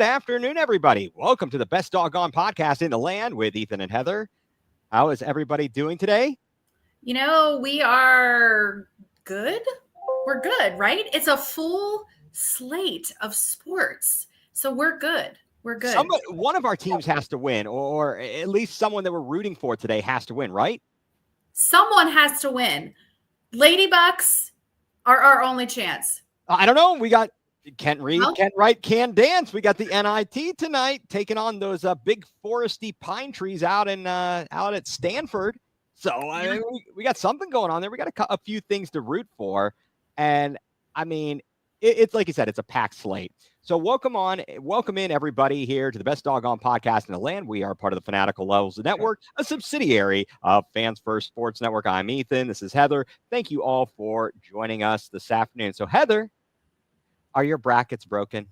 afternoon, everybody. Welcome to the best Dawg Gone Podcast in the land with Ethan and Heather. How is everybody doing today? You know, we are good. We're good, right? It's a full slate of sports. So we're good. We're good. One of our teams has to win, or at least someone that we're rooting for today has to win, right? Someone has to win. Lady Bucks are our only chance. I don't know. We got Kent Reed, Kent Wright, can dance. We got the NIT tonight taking on those big foresty pine trees out at Stanford. So I mean, we got something going on there. We got a few things to root for, and I mean, it's like you said, it's a packed slate. So welcome in everybody here to the best Dawg Gone Podcast in the land. We are part of the Fanatical Levels Network, a subsidiary of Fans First Sports Network. I'm Ethan. This is Heather. Thank you all for joining us this afternoon. So Heather, are your brackets broken?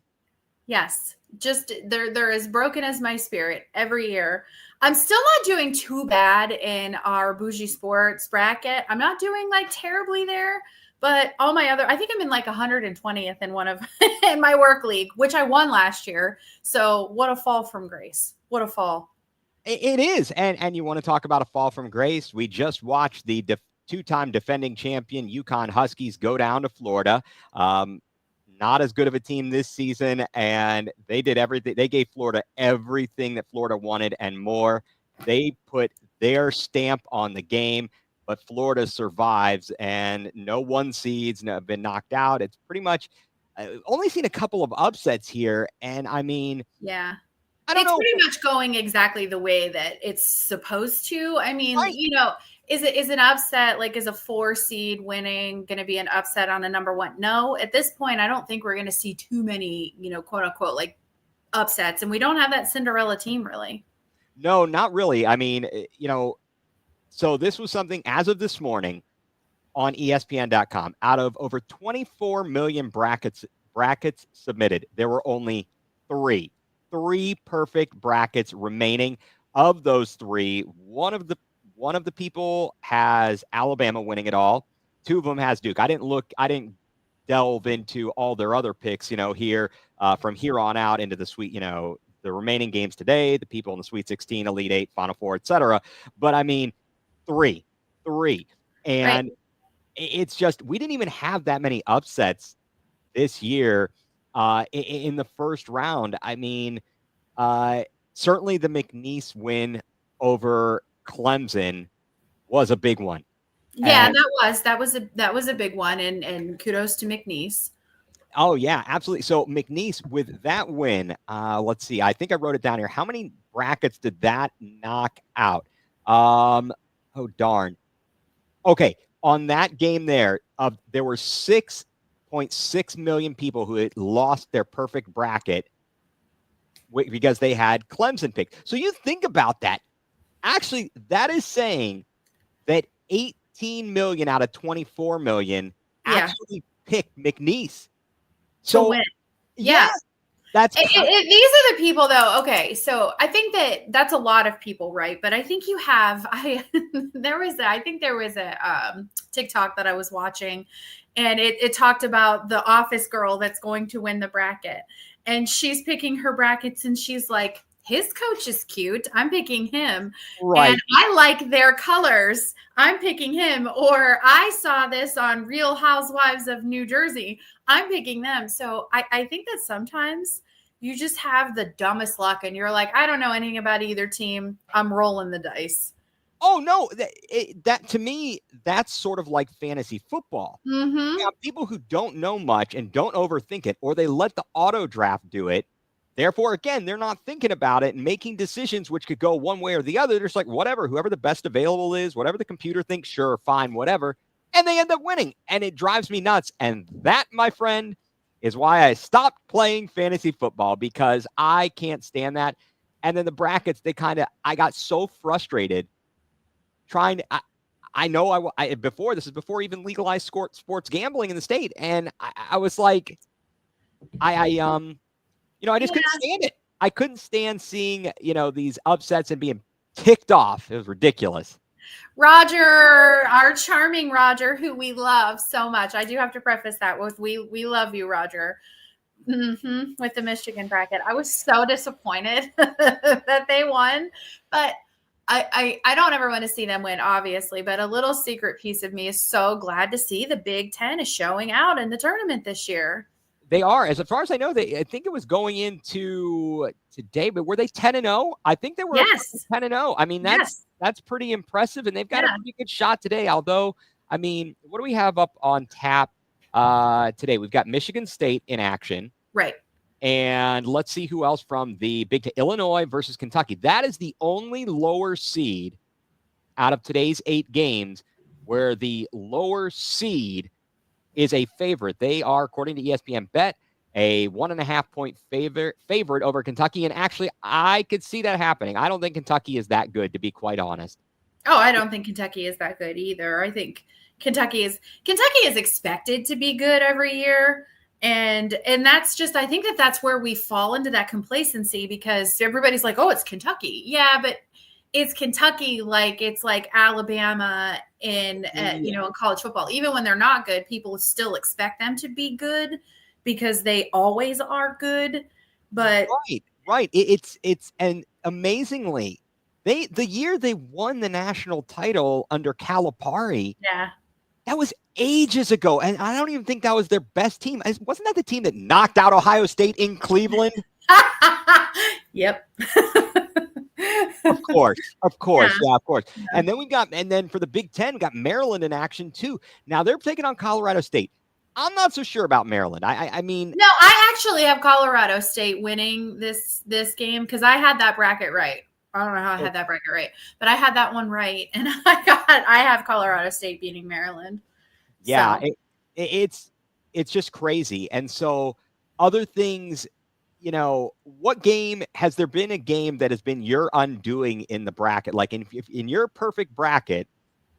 Yes, just they're as broken as my spirit every year. I'm still not doing too bad in our bougie sports bracket. I'm not doing like terribly there, but all my other, I think I'm in like 120th in one of in my work league, which I won last year. So what a fall from grace. What a fall. It is. And you want to talk about a fall from grace. We just watched the two-time defending champion UConn Huskies go down to Florida. Not as good of a team this season, and they did everything. They gave Florida everything that Florida wanted and more. They put their stamp on the game, but Florida survives, and no one seeds have been knocked out. It's pretty much only seen a couple of upsets here, and I mean, yeah, I don't know. It's pretty much going exactly the way that it's supposed to. I mean, right. You know, is an upset, like is a 4 seed winning going to be an upset on a number one? No, at this point, I don't think we're going to see too many, quote unquote, like upsets. And we don't have that Cinderella team really. No, not really. I mean, so this was something as of this morning on ESPN.com. Out of over 24 million brackets submitted, there were only three perfect brackets remaining. Of those three, one of the people has Alabama winning it all. Two of them has Duke. I didn't delve into all their other picks, here from here on out into the sweet, the remaining games today, the people in the Sweet 16, Elite Eight, Final Four, etc. But I mean, three. And right. It's just, we didn't even have that many upsets this year in the first round. I mean, certainly the McNeese win over Clemson was a big one. Yeah, and that was a big one, and kudos to McNeese. Oh yeah, absolutely. So McNeese with that win, let's see. I think I wrote it down here. How many brackets did that knock out? Oh darn. Okay, on that game there were 6.6 million people who had lost their perfect bracket because they had Clemson picked. So you think about that. Actually, that is saying that 18 million out of 24 million actually picked McNeese. So win. Yeah. That's these are the people though. Okay. So I think that's a lot of people, right? But I think there was a TikTok that I was watching, and it talked about the office girl that's going to win the bracket, and she's picking her brackets, and she's like, his coach is cute. I'm picking him. Right. And I like their colors. I'm picking him. Or I saw this on Real Housewives of New Jersey. I'm picking them. So I think that sometimes you just have the dumbest luck and you're like, I don't know anything about either team. I'm rolling the dice. Oh, no, that to me, that's sort of like fantasy football. Mm-hmm. Yeah, people who don't know much and don't overthink it, or they let the auto draft do it. Therefore, again, they're not thinking about it and making decisions which could go one way or the other. They're just like, whatever, whoever the best available is, whatever the computer thinks, sure, fine, whatever. And they end up winning. And it drives me nuts. And that, my friend, is why I stopped playing fantasy football, because I can't stand that. And then the brackets, I got so frustrated trying to, before even legalized sports gambling in the state. And I was like, I just couldn't stand it. I couldn't stand seeing, these upsets and being ticked off. It was ridiculous. Roger, our charming Roger, who we love so much. I do have to preface that with we love you, Roger. with the Michigan bracket. I was so disappointed that they won, but I don't ever want to see them win, obviously, but a little secret piece of me is so glad to see the Big Ten is showing out in the tournament this year. They are, as far as I know, I think it was going into today, but were they 10-0? I think they were 10-0. I mean, that's pretty impressive, and they've got a pretty good shot today. Although, I mean, what do we have up on tap today? We've got Michigan State in action. Right. And let's see who else from the Big Ten. Illinois versus Kentucky. That is the only lower seed out of today's 8 games where the lower seed is a favorite. They are, according to ESPN Bet, a 1.5-point favorite over Kentucky. And actually, I could see that happening. I don't think Kentucky is that good, to be quite honest. Oh, I don't think Kentucky is that good either. I think Kentucky is expected to be good every year. And that's just, I think that's where we fall into that complacency, because everybody's like, oh, it's Kentucky. Yeah, but it's Kentucky like it's like Alabama in college football. Even when they're not good, people still expect them to be good because they always are good. But right. It's and amazingly, the year they won the national title under Calipari, that was ages ago, and I don't even think that was their best team. Wasn't that the team that knocked out Ohio State in Cleveland? Yep. Of course. Yeah, of course. Yeah. And then for the Big Ten, we got Maryland in action too. Now they're taking on Colorado State. I'm not so sure about Maryland. I mean, no, I actually have Colorado State winning this game because I had that bracket right. I don't know how I had that bracket right, but I had that one right, and I have Colorado State beating Maryland. Yeah, so. It's just crazy. And so other things, what game has there been a game that has been your undoing in the bracket? Like in your perfect bracket,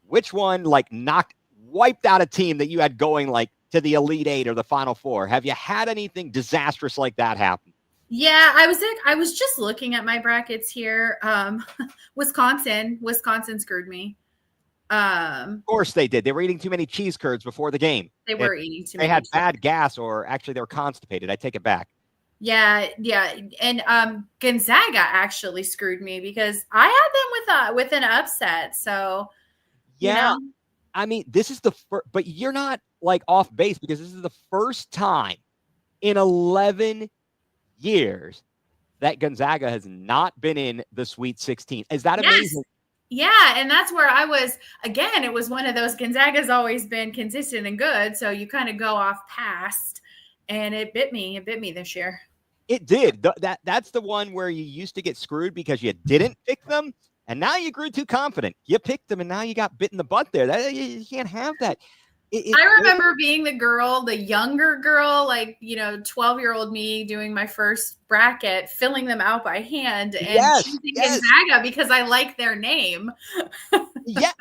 which one wiped out a team that you had going like to the Elite Eight or the Final Four? Have you had anything disastrous like that happen? Yeah, I was just looking at my brackets here. Wisconsin screwed me. Of course they did. They were eating too many cheese curds before the game. They were eating too many. They had bad gas, or actually they were constipated. I take it back. Yeah. And Gonzaga actually screwed me because I had them with an upset. So yeah, I mean, this is the first, but you're not like off base because this is the first time in 11 years that Gonzaga has not been in the Sweet 16. Is that amazing? Yeah, and that's where I was. Again, it was one of those, Gonzaga's always been consistent and good, so you kind of go off past, and it bit me this year. It did. That's the one where you used to get screwed because you didn't pick them, and now you grew too confident. You picked them, and now you got bit in the butt there. You can't have that. I remember being the younger girl, 12-year-old me doing my first bracket, filling them out by hand and choosing Gonzaga because I like their name. Yeah.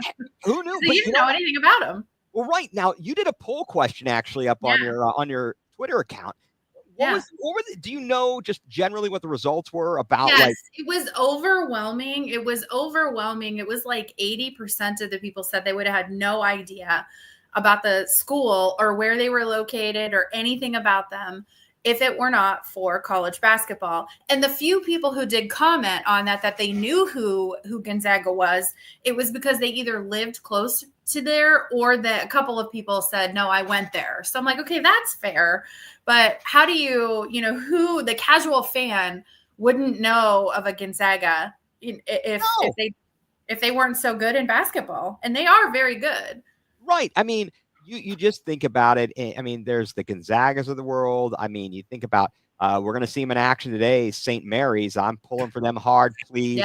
Who knew? So you didn't know anything about them. Well, right. Now, you did a poll question actually up on your Twitter account. What was it? Do you know just generally what the results were about? Yes, it was overwhelming. It was like 80% of the people said they would have had no idea about the school or where they were located or anything about them if it were not for college basketball. And the few people who did comment on that they knew who Gonzaga was, it was because they either lived close to there or a couple of people said, no, I went there. So I'm like, okay, that's fair. But how do who the casual fan wouldn't know of a Gonzaga if they weren't so good in basketball? And they are very good. Right. I mean, you just think about it. I mean, there's the Gonzagas of the world. I mean, you think about we're going to see them in action today. St. Mary's. I'm pulling for them hard. Please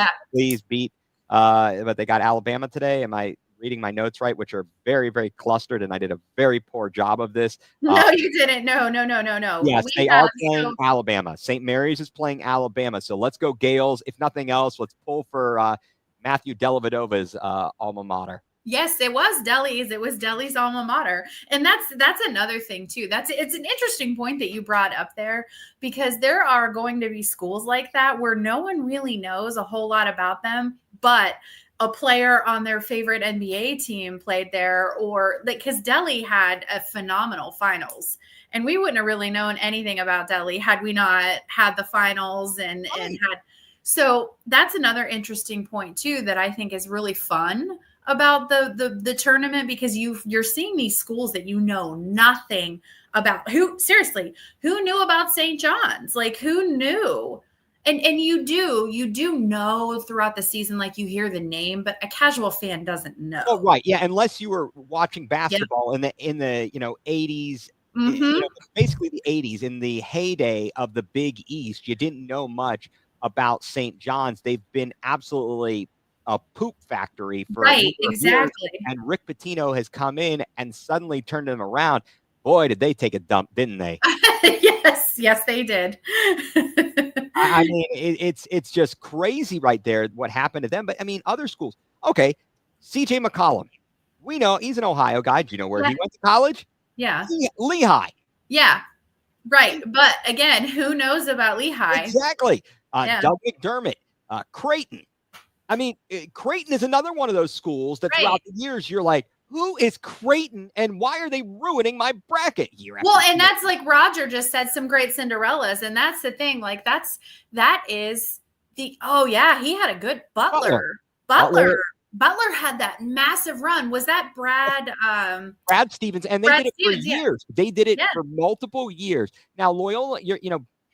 beat. But they got Alabama today. Am I reading my notes right? Which are very, very clustered, and I did a very poor job of this. No, you didn't. No. Yes, they are playing Alabama. St. Mary's is playing Alabama. So let's go Gales. If nothing else, let's pull for Matthew Dellavedova's alma mater. Yes, it was Delhi's. It was Delhi's alma mater. And that's another thing too. It's an interesting point that you brought up there, because there are going to be schools like that where no one really knows a whole lot about them, but a player on their favorite NBA team played there, or like, because Delhi had a phenomenal finals. And we wouldn't have really known anything about Delhi had we not had the finals and had. So that's another interesting point too that I think is really fun about the tournament, because you're seeing these schools that you know nothing about. Who knew about St. John's? Like, who knew? And you do know throughout the season, like, you hear the name, but a casual fan doesn't know. Oh, right. Yeah. Unless you were watching basketball in the 80s, basically the 80s, in the heyday of the Big East, you didn't know much about St. John's. They've been absolutely a poop factory for right, exactly. Years, and Rick Pitino has come in and suddenly turned them around. Boy, did they take a dump, didn't they? Yes, they did. I mean, it's just crazy right there what happened to them. But I mean, other schools. Okay, CJ McCollum. We know he's an Ohio guy. Do you know where he went to college? Yeah. Lehigh. Yeah. Right. But again, who knows about Lehigh? Exactly. Doug McDermott, Creighton. I mean, Creighton is another one of those schools that throughout the years you're like, who is Creighton and why are they ruining my bracket year after year? And that's like Roger just said, some great Cinderellas. And that's the thing. Like, that is he had a good Butler. Butler had that massive run. Was that Brad Stevens? And they did it for years. They did it for multiple years. Now, Loyola,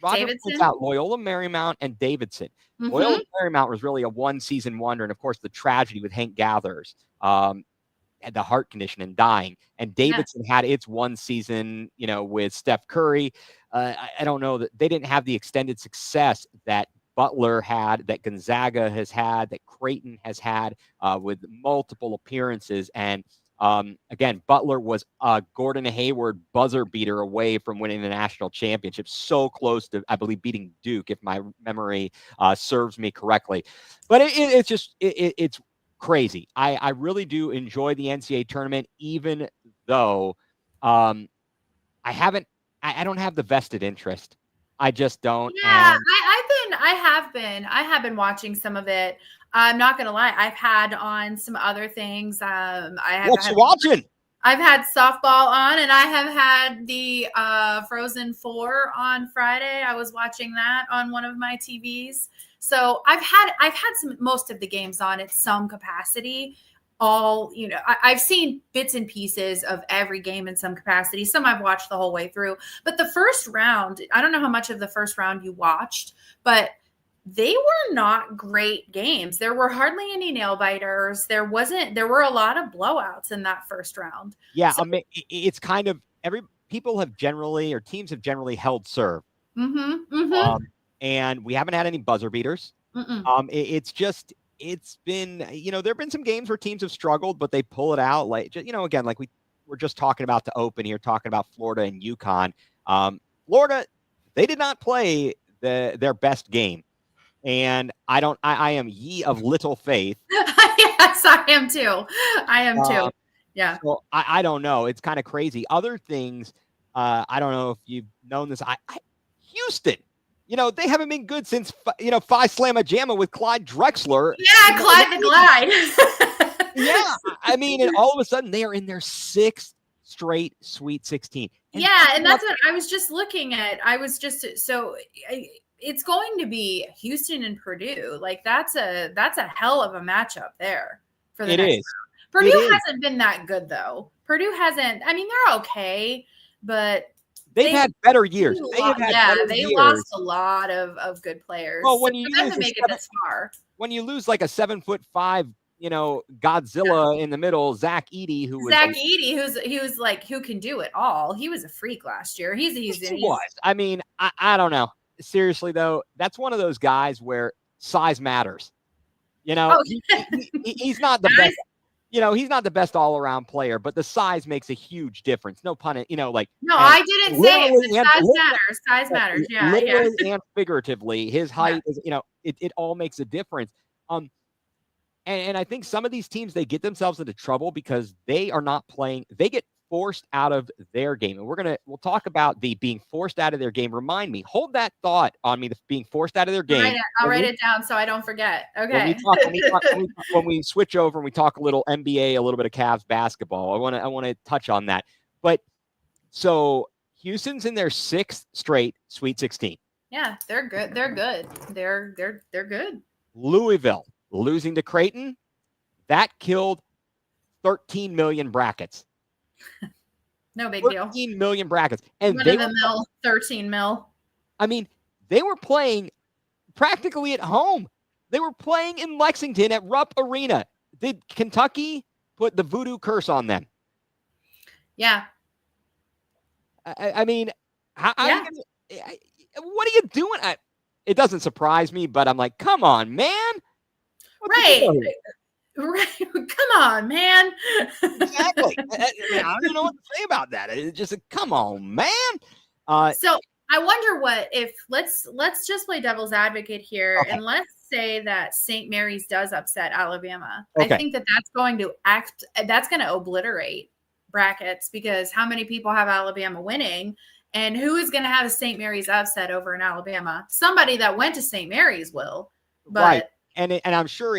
Roger points out Loyola Marymount and Davidson. Mm-hmm. Loyola Marymount was really a one-season wonder. And, of course, the tragedy with Hank Gathers, had the heart condition and dying. And Davidson had its one season, with Steph Curry. I don't know that they didn't have the extended success that Butler had, that Gonzaga has had, that Creighton has had with multiple appearances. And again, Butler was a Gordon Hayward buzzer beater away from winning the national championship. So close to, I believe, beating Duke, if my memory serves me correctly. But it's crazy. I really do enjoy the NCAA tournament, even though I don't have the vested interest. I just don't. Yeah, I have been watching some of it. I'm not gonna lie, I've had on some other things. What's watching? I've had softball on, and I have had the Frozen 4 on Friday. I was watching that on one of my TVs. So I've had most of the games on at some capacity. I've seen bits and pieces of every game in some capacity. Some I've watched the whole way through. But the first round, I don't know how much of the first round you watched, but they were not great games. There were hardly any nail biters. There were a lot of blowouts in that first round. Yeah, so, I mean, it's kind of teams have generally held serve. Mm-hmm, mm-hmm. And we haven't had any buzzer beaters. It's been, there have been some games where teams have struggled, but they pull it out. Like, again, like we were just talking about the Open here, talking about Florida and UConn. Florida, they did not play their best game. And I am ye of little faith. Yes, I am too. Yeah. So I don't know. It's kind of crazy. Other things, I don't know if you've known this. Houston. They haven't been good since, Phi Slamma Jamma with Clyde Drexler. Yeah, Clyde the Glide. Yeah. I mean, and all of a sudden they are in their sixth straight Sweet 16. And that's what I was just looking at. It's going to be Houston and Purdue. Like, that's a hell of a matchup there for the next round. Purdue hasn't been that good, though. Purdue hasn't. I mean, they're okay, but They've had better years. They lost a lot of good players. Well, when you make it this far, when you lose like a 7'5", Godzilla in the middle, Zach Edey, who can do it all. He was a freak last year. He was. I mean, I don't know. Seriously though, that's one of those guys where size matters. He's not the best. He's not the best all-around player, but the size makes a huge difference. No pun, No, I didn't say it. Size matters. Size matters. Yeah, literally and figuratively, his height is. It all makes a difference. And I think some of these teams, they get themselves into trouble because they are not playing. They get forced out of their game. And we'll talk about the being forced out of their game. Remind me, hold that thought on me, the being forced out of their game. I'll write it down so I don't forget. Okay. When we switch over and we talk a little NBA, a little bit of Cavs basketball, I want to touch on that. But so Houston's in their 6th straight Sweet 16. Yeah, they're good. They're good. They're good. Louisville losing to Creighton, that killed 13 million brackets. No big deal. 13 million brackets. And Run of the mill, 13 mil. I mean, they were playing practically at home. They were playing in Lexington at Rupp Arena. Did Kentucky put the voodoo curse on them? Yeah. I mean, what are you doing? It doesn't surprise me, but I'm like, come on, man. Right. Come on, man. Exactly. I don't know what to say about that. It's just come on, man. So I wonder what if let's just play devil's advocate here, okay. And let's say that St. Mary's does upset Alabama. Okay. I think that's going to obliterate brackets, because how many people have Alabama winning, and who is going to have a St. Mary's upset over in Alabama? Somebody that went to St. Mary's will, but right. And I'm sure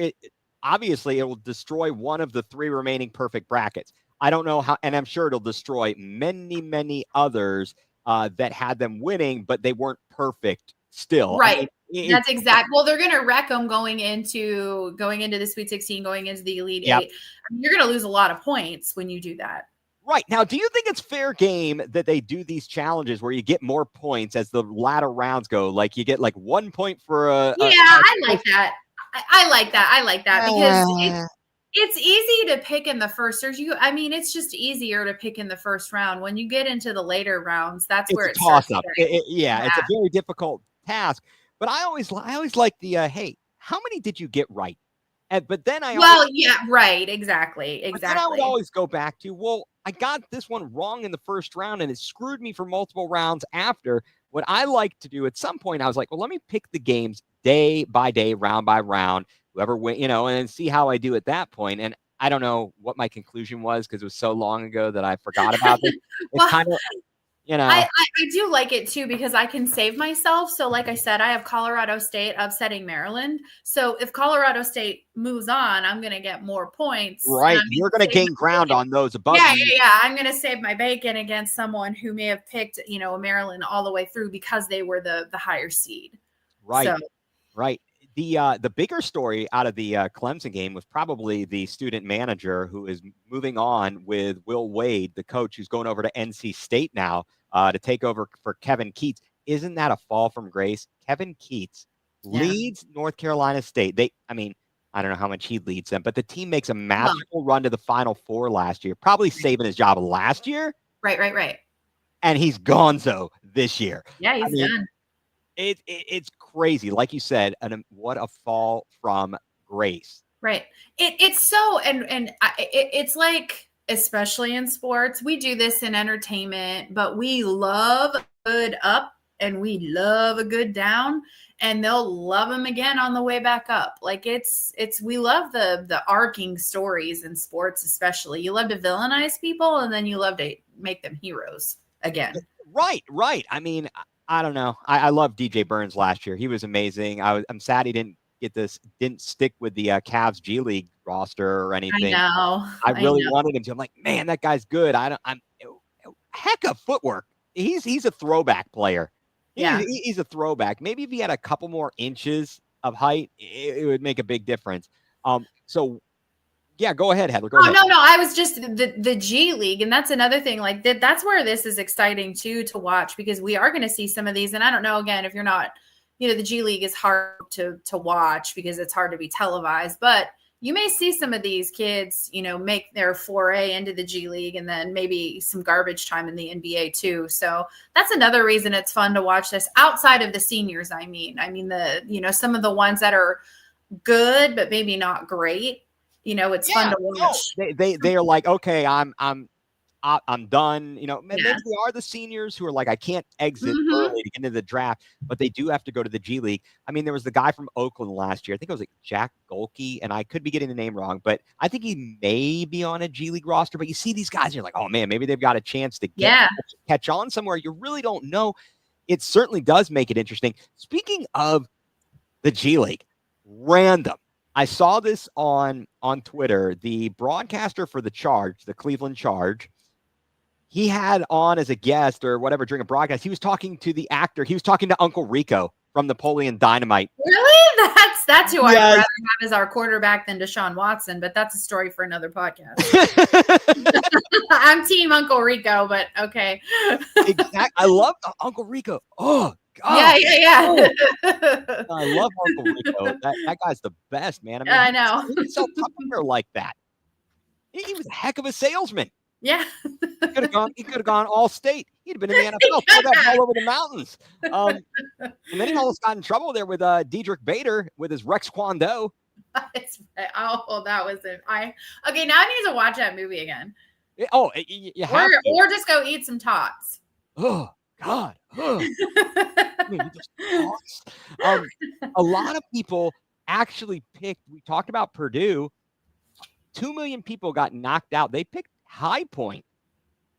obviously it will destroy one of the 3 remaining perfect brackets. I don't know how, and I'm sure it'll destroy many others that had them winning, but they weren't perfect still. Right. I mean, that's exact. Well, they're going to wreck them going into the Sweet 16, going into the Elite 8. I mean, you're going to lose a lot of points when you do that. Right. Now, do you think it's fair game that they do these challenges where you get more points as the latter rounds go? Like you get like 1 point for I like that. I like that because it's easy to pick in the first. It's just easier to pick in the first round. When you get into the later rounds, that's where it's toss up. It's a very difficult task. But I always like the hey, how many did you get right? But then exactly. But then I would always go back to, well, I got this one wrong in the first round, and it screwed me for multiple rounds after. What I like to do at some point, I was like, well, let me pick the games day by day, round by round, whoever win, and then see how I do at that point. And I don't know what my conclusion was because it was so long ago that I forgot about it. It's kind of, I do like it too, because I can save myself. So like I said, I have Colorado State upsetting Maryland. So if Colorado State moves on, I'm going to get more points. Right. You're going to gain ground on those above. Yeah. I'm going to save my bacon against someone who may have picked, Maryland all the way through because they were the higher seed. Right. So. Right. The bigger story out of the Clemson game was probably the student manager who is moving on with Will Wade, the coach who's going over to NC State now to take over for Kevin Keats. Isn't that a fall from grace? Kevin Keats leads North Carolina State. I don't know how much he leads them, but the team makes a magical run to the Final Four last year, probably saving his job last year. Right. And he's gonzo this year. Yeah, he's done. It's crazy. Like you said, what a fall from grace. Right. It's so, it's like, especially in sports, we do this in entertainment, but we love a good up and we love a good down, and they'll love them again on the way back up. Like we love the arcing stories in sports, especially. You love to villainize people, and then you love to make them heroes again. Right. I mean, I don't know. I love DJ Burns last year. He was amazing. I'm sad he didn't stick with the Cavs G League roster or anything. I really wanted him to. I'm like, man, that guy's good. Heck of footwork. He's a throwback player. He's a throwback. Maybe if he had a couple more inches of height, it would make a big difference. So yeah, go ahead, Heather. Go ahead. No. I was just the G League, and that's another thing. Like that's where this is exciting too to watch, because we are going to see some of these. And I don't know, again, if you're not, the G League is hard to watch because it's hard to be televised. But you may see some of these kids, make their foray into the G League, and then maybe some garbage time in the NBA too. So that's another reason it's fun to watch this outside of the seniors. I mean some of the ones that are good but maybe not great. It's fun to watch. They are like, okay, I'm I'm done. Maybe Yeah. they are the seniors who are like, I can't exit early to get into the draft, but they do have to go to the G League. I mean, there was the guy from Oakland last year. I think it was like Jack Golke, and I could be getting the name wrong, but I think he may be on a G League roster. But you see these guys, and you're like, oh man, maybe they've got a chance to catch on somewhere. You really don't know. It certainly does make it interesting. Speaking of the G League, random. I saw this on Twitter. The broadcaster for the Charge, the Cleveland Charge, he had on as a guest or whatever during a broadcast. He was talking to the actor. He was talking to Uncle Rico from Napoleon Dynamite. Really? That's who I'd rather have as our quarterback than Deshaun Watson, but that's a story for another podcast. I'm team Uncle Rico, but okay. Exactly. I love Uncle Rico. Oh, God. Yeah. Oh, I love Uncle Rico. That guy's the best, man. I know. He can sell Tupperware like that. He was a heck of a salesman. Yeah. He could have gone all state. He'd have been in the NFL, throw that ball over the mountains. And then he almost got in trouble there with Diedrich Bader with his Rex Kwon Do. That was it. Okay, now I need to watch that movie again. You have to. Or just go eat some tots. Oh God. Oh. A lot of people actually picked. We talked about Purdue. 2 million people got knocked out. They picked High Point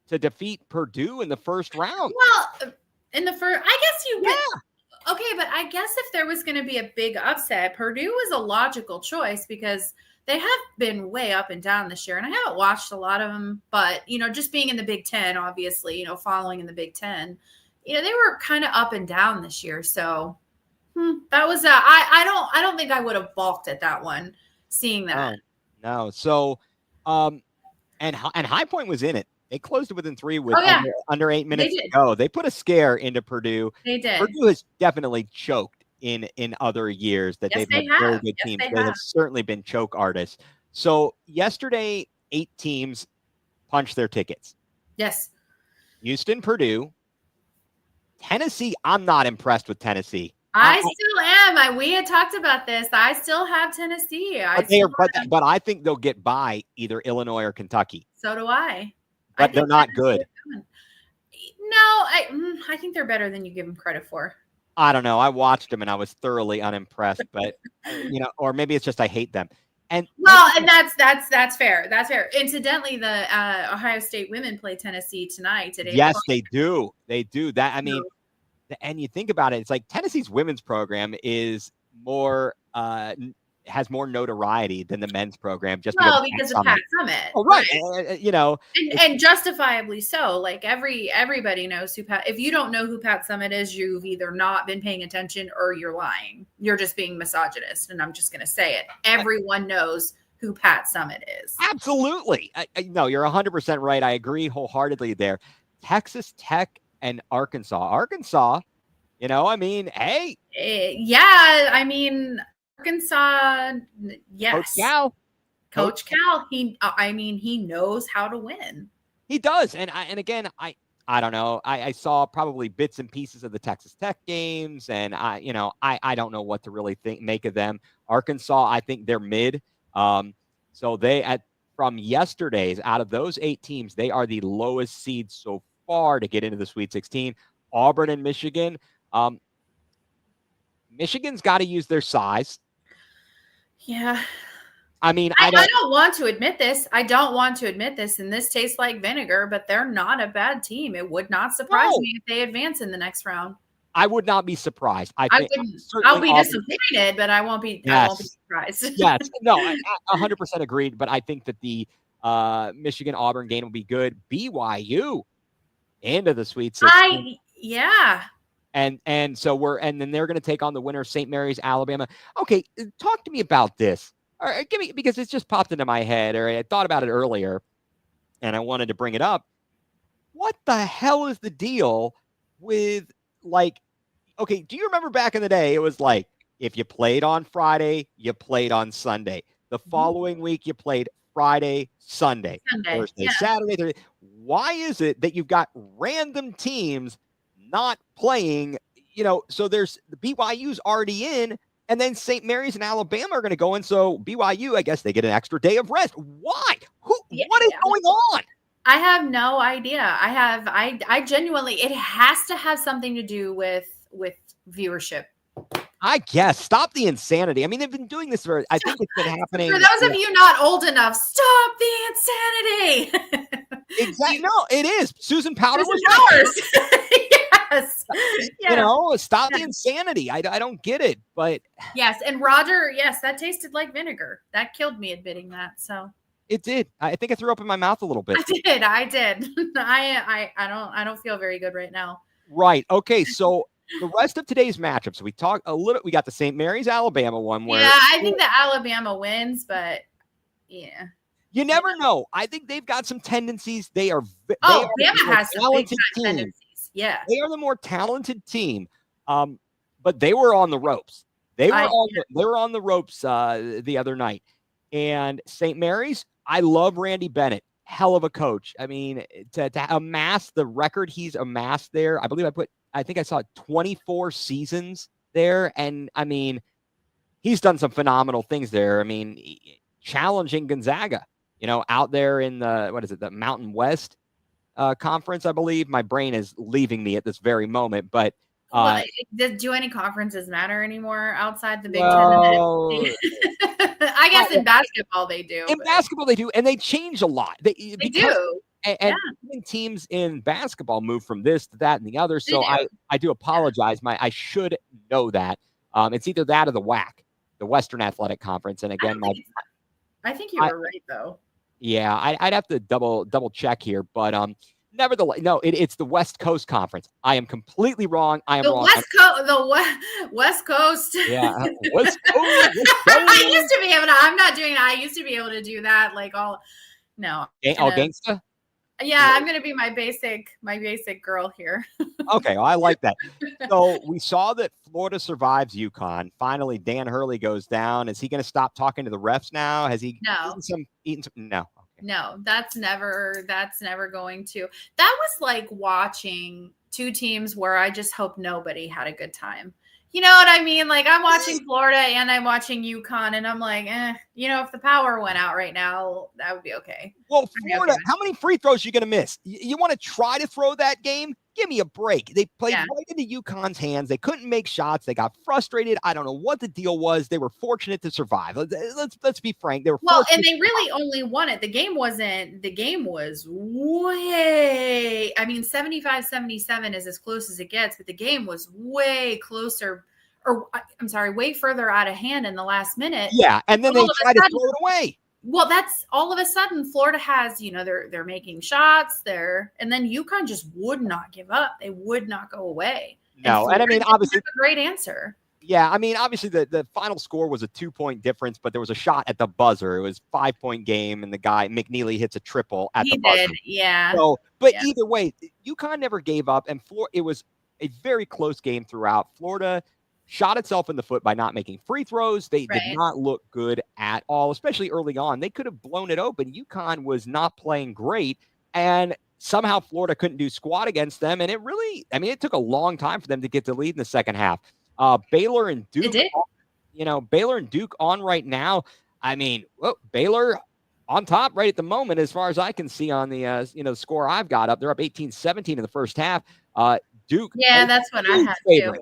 to defeat Purdue in the first round. Well, in the first, I guess you would. Okay, but I guess if there was going to be a big upset, Purdue was a logical choice because they have been way up and down this year. And I haven't watched a lot of them, but, just being in the Big Ten, obviously, following in the Big Ten, they were kind of up and down this year. So that was, I don't think I would have balked at that one, seeing that. No. So, and High Point was in it. They closed it within 3 with under 8 minutes to go. They put a scare into Purdue. They did. Purdue has definitely choked in other years that they've had very good teams. They have certainly been choke artists. So yesterday, 8 teams punched their tickets. Yes. Houston, Purdue, Tennessee. I'm not impressed with Tennessee. I still am. We had talked about this. I still have Tennessee. But I think they'll get by either Illinois or Kentucky. So do I. But they're not good. No, I think they're better than you give them credit for. I don't know. I watched them and I was thoroughly unimpressed. But or maybe it's just I hate them. And that's fair. That's fair. Incidentally, the Ohio State women play Tennessee tonight. Yes, they do. They do that. I mean. And you think about it, it's like Tennessee's women's program is more has more notoriety than the men's program just because of Pat Summitt. Oh, right. And justifiably so. Like everybody knows who Pat. If you don't know who Pat Summitt is, you've either not been paying attention or you're lying. You're just being misogynist, and I'm just going to say it. Everyone knows who Pat Summitt is. Absolutely. No, you're 100% right. I agree wholeheartedly there. Texas Tech and Arkansas, hey. Yeah, Arkansas, yes. Coach Cal, he knows how to win. He does. And again, I don't know. I saw probably bits and pieces of the Texas Tech games, and I don't know what to really make of them. Arkansas, I think they're mid. So from yesterday's, out of those 8 teams, they are the lowest seed so far to get into the Sweet 16. Auburn and Michigan. Michigan's got to use their size. Yeah. I mean, I don't want to admit this. And this tastes like vinegar, but they're not a bad team. It would not surprise me if they advance in the next round. I would not be surprised. I'll be disappointed, but I won't be surprised. Yes. No, I 100% agreed. But I think that the Michigan-Auburn game will be good. BYU into the Sweet 16. And so then they're going to take on the winner of St. Mary's, Alabama. Okay, talk to me about this. All right, because it's just popped into my head, or I thought about it earlier, and I wanted to bring it up. What the hell is the deal with, okay, do you remember back in the day, it was like, if you played on Friday, you played on Sunday. The following week, you played Friday, Sunday, Thursday, Saturday, Thursday. Why is it that you've got random teams not playing, so there's the BYU's already in, and then St. Mary's and Alabama are going to go in. So BYU, I guess they get an extra day of rest. Why? What is going on? I have no idea. I genuinely, it has to have something to do with viewership. I guess. Stop the insanity. I mean, they've been doing this I think it's been happening. For those of you not old enough, stop the insanity. Exactly. No, it is. Susan Powder was ours. Yes. You know, stop the insanity. I don't get it, but yes. And Roger, yes, that tasted like vinegar. That killed me admitting that. So it did. I think I threw up in my mouth a little bit. I did. I don't feel very good right now. Right. Okay. So the rest of today's matchups, we got the St. Mary's, Alabama one where I think the Alabama wins, but yeah. You never know. I think they've got some tendencies. Bama has some talented tendencies. Yeah. They are the more talented team. But they were on the ropes. They were on the ropes the other night. And St. Mary's, I love Randy Bennett. Hell of a coach. I mean, to amass the record he's amassed there, I think I saw 24 seasons there. And I mean, he's done some phenomenal things there. I mean, challenging Gonzaga, out there in the Mountain West conference, I believe. My brain is leaving me at this very moment, but do any conferences matter anymore outside the Big Ten? I guess in basketball they do. In basketball they do, and they change a lot. They do. And teams in basketball move from this to that and the other. So I do apologize. I should know that. It's either that or the WAC, the Western Athletic Conference. And again, I think you were right though. Yeah, I'd have to double check here, but nevertheless, no, it's the West Coast Conference. I am completely wrong. I am wrong. The West Coast. Yeah, West Coast. I used to be able to. I'm not doing that. I used to be able to do that. Gangsta. Yeah, I'm gonna be my basic girl here. Okay, well, I like that. So we saw that Florida survives UConn. Finally, Dan Hurley goes down. Is he going to stop talking to the refs now? Has he eaten some? No. Okay. No, that's never going to. That was like watching two teams where I just hope nobody had a good time. You know what I mean? Like I'm watching Florida and I'm watching UConn and I'm like, if the power went out right now, that would be okay. Well, Florida, how many free throws are you going to miss? You want to try to throw that game? Give me a break. They played right into UConn's hands. They couldn't make shots. They got frustrated. I don't know what the deal was. They were fortunate to survive. Let's be frank. They were and they really only won it. The game was way, 75-77 is as close as it gets, but the game was way closer, or I'm sorry, way further out of hand in the last minute. Yeah, and then they tried to throw it away. Well, that's all of a sudden Florida has, they're making shots there, and then UConn just would not give up. They would not go away. No, and I mean, obviously, a great answer. Yeah, I mean, obviously the final score was a 2-point difference, but there was a shot at the buzzer. It was a 5-point game, and the guy McNeely hits a triple at the buzzer. Yeah. So, either way, UConn never gave up, and it was a very close game throughout. Florida shot itself in the foot by not making free throws. They did not look good at all, especially early on. They could have blown it open. UConn was not playing great, and somehow Florida couldn't do squat against them. And it took a long time for them to get the lead in the second half. Baylor and Duke, Baylor and Duke on right now. I mean, Baylor on top right at the moment, as far as I can see on the score I've got up. They're up 18-17 in the first half. Duke. Yeah, that's what I had too.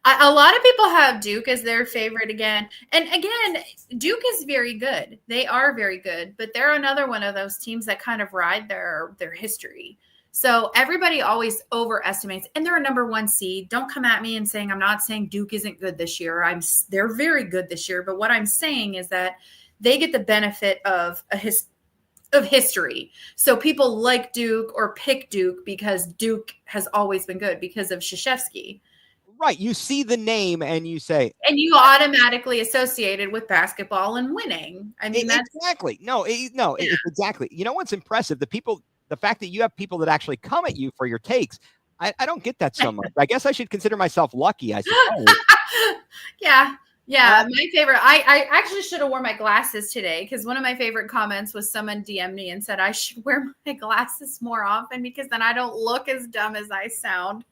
A lot of people have Duke as their favorite again. And again, Duke is very good. They are very good, but they're another one of those teams that kind of ride their history. So everybody always overestimates, and they're a number one seed. Don't come at me and saying, I'm not saying Duke isn't good this year. They're very good this year. But what I'm saying is that they get the benefit of history. So people like Duke or pick Duke because Duke has always been good because of Krzyzewski. Right. You see the name and you say. And you automatically associate it with basketball and winning. I mean, that's exactly. Exactly. You know what's impressive? The fact that you have people that actually come at you for your takes. I don't get that so much. I guess I should consider myself lucky, I suppose. Yeah. My favorite. I actually should have worn my glasses today because one of my favorite comments was someone DM'd me and said I should wear my glasses more often because then I don't look as dumb as I sound.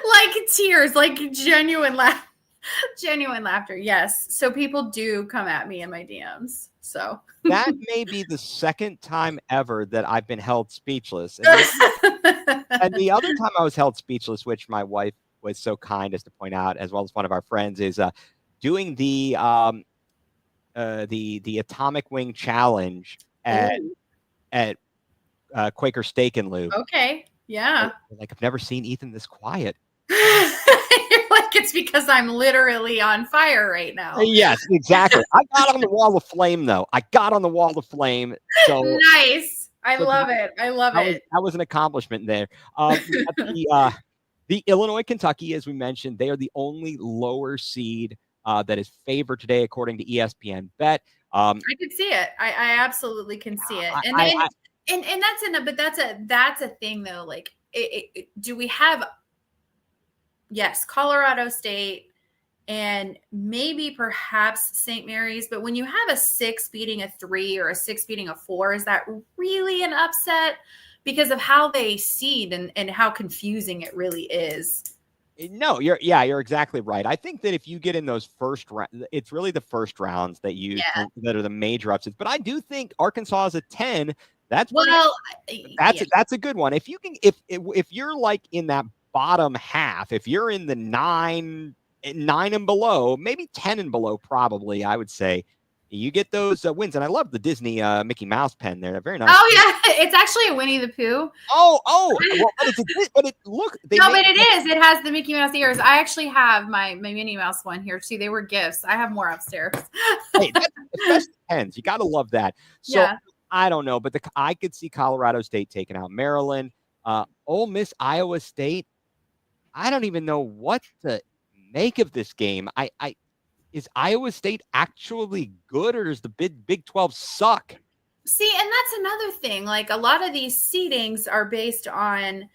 Like tears, like genuine laughter. Yes. So people do come at me in my DMs. So that may be the second time ever that I've been held speechless. And the other time I was held speechless, which my wife was so kind as to point out, as well as one of our friends, is doing the Atomic Wing Challenge at Quaker Steak and Lube. Okay, yeah. Like, I've never seen Ethan this quiet. You're like, it's because I'm literally on fire right now. Yes, exactly. I got on the wall of flame, though. I got on the wall of flame. So nice. I love it. I love it. That was an accomplishment there. The Illinois, Kentucky, as we mentioned, they are the only lower seed that is favored today, according to ESPN Bet. I can see it. I absolutely can see it. And that's a thing though. Like, do we have? Yes, Colorado State and maybe perhaps St. Mary's, but when you have a 6 beating a 3 or a 6 beating a 4, is that really an upset because of how they seed and how confusing it really is? No, you're exactly right. I think that if you get in those first round, it's really the first rounds that that are the major upsets. But I do think Arkansas is a 10. That's a good one. If you can, if you're like in that bottom half, if you're in the 9 and below, maybe 10 and below, probably I would say you get those wins. And I love the Disney Mickey Mouse pen there. They're very nice. Oh yeah, it's actually a Winnie the Pooh. Well, but it is. It has the Mickey Mouse ears. I actually have my Minnie Mouse one here too. They were gifts. I have more upstairs. Hey, that's pens. You got to love that. So yeah. I don't know, but I could see Colorado State taking out Maryland. Ole Miss, Iowa State. I don't even know what to make of this game. Is Iowa State actually good, or does the Big 12 suck? See, and that's another thing. Like, a lot of these seedings are based on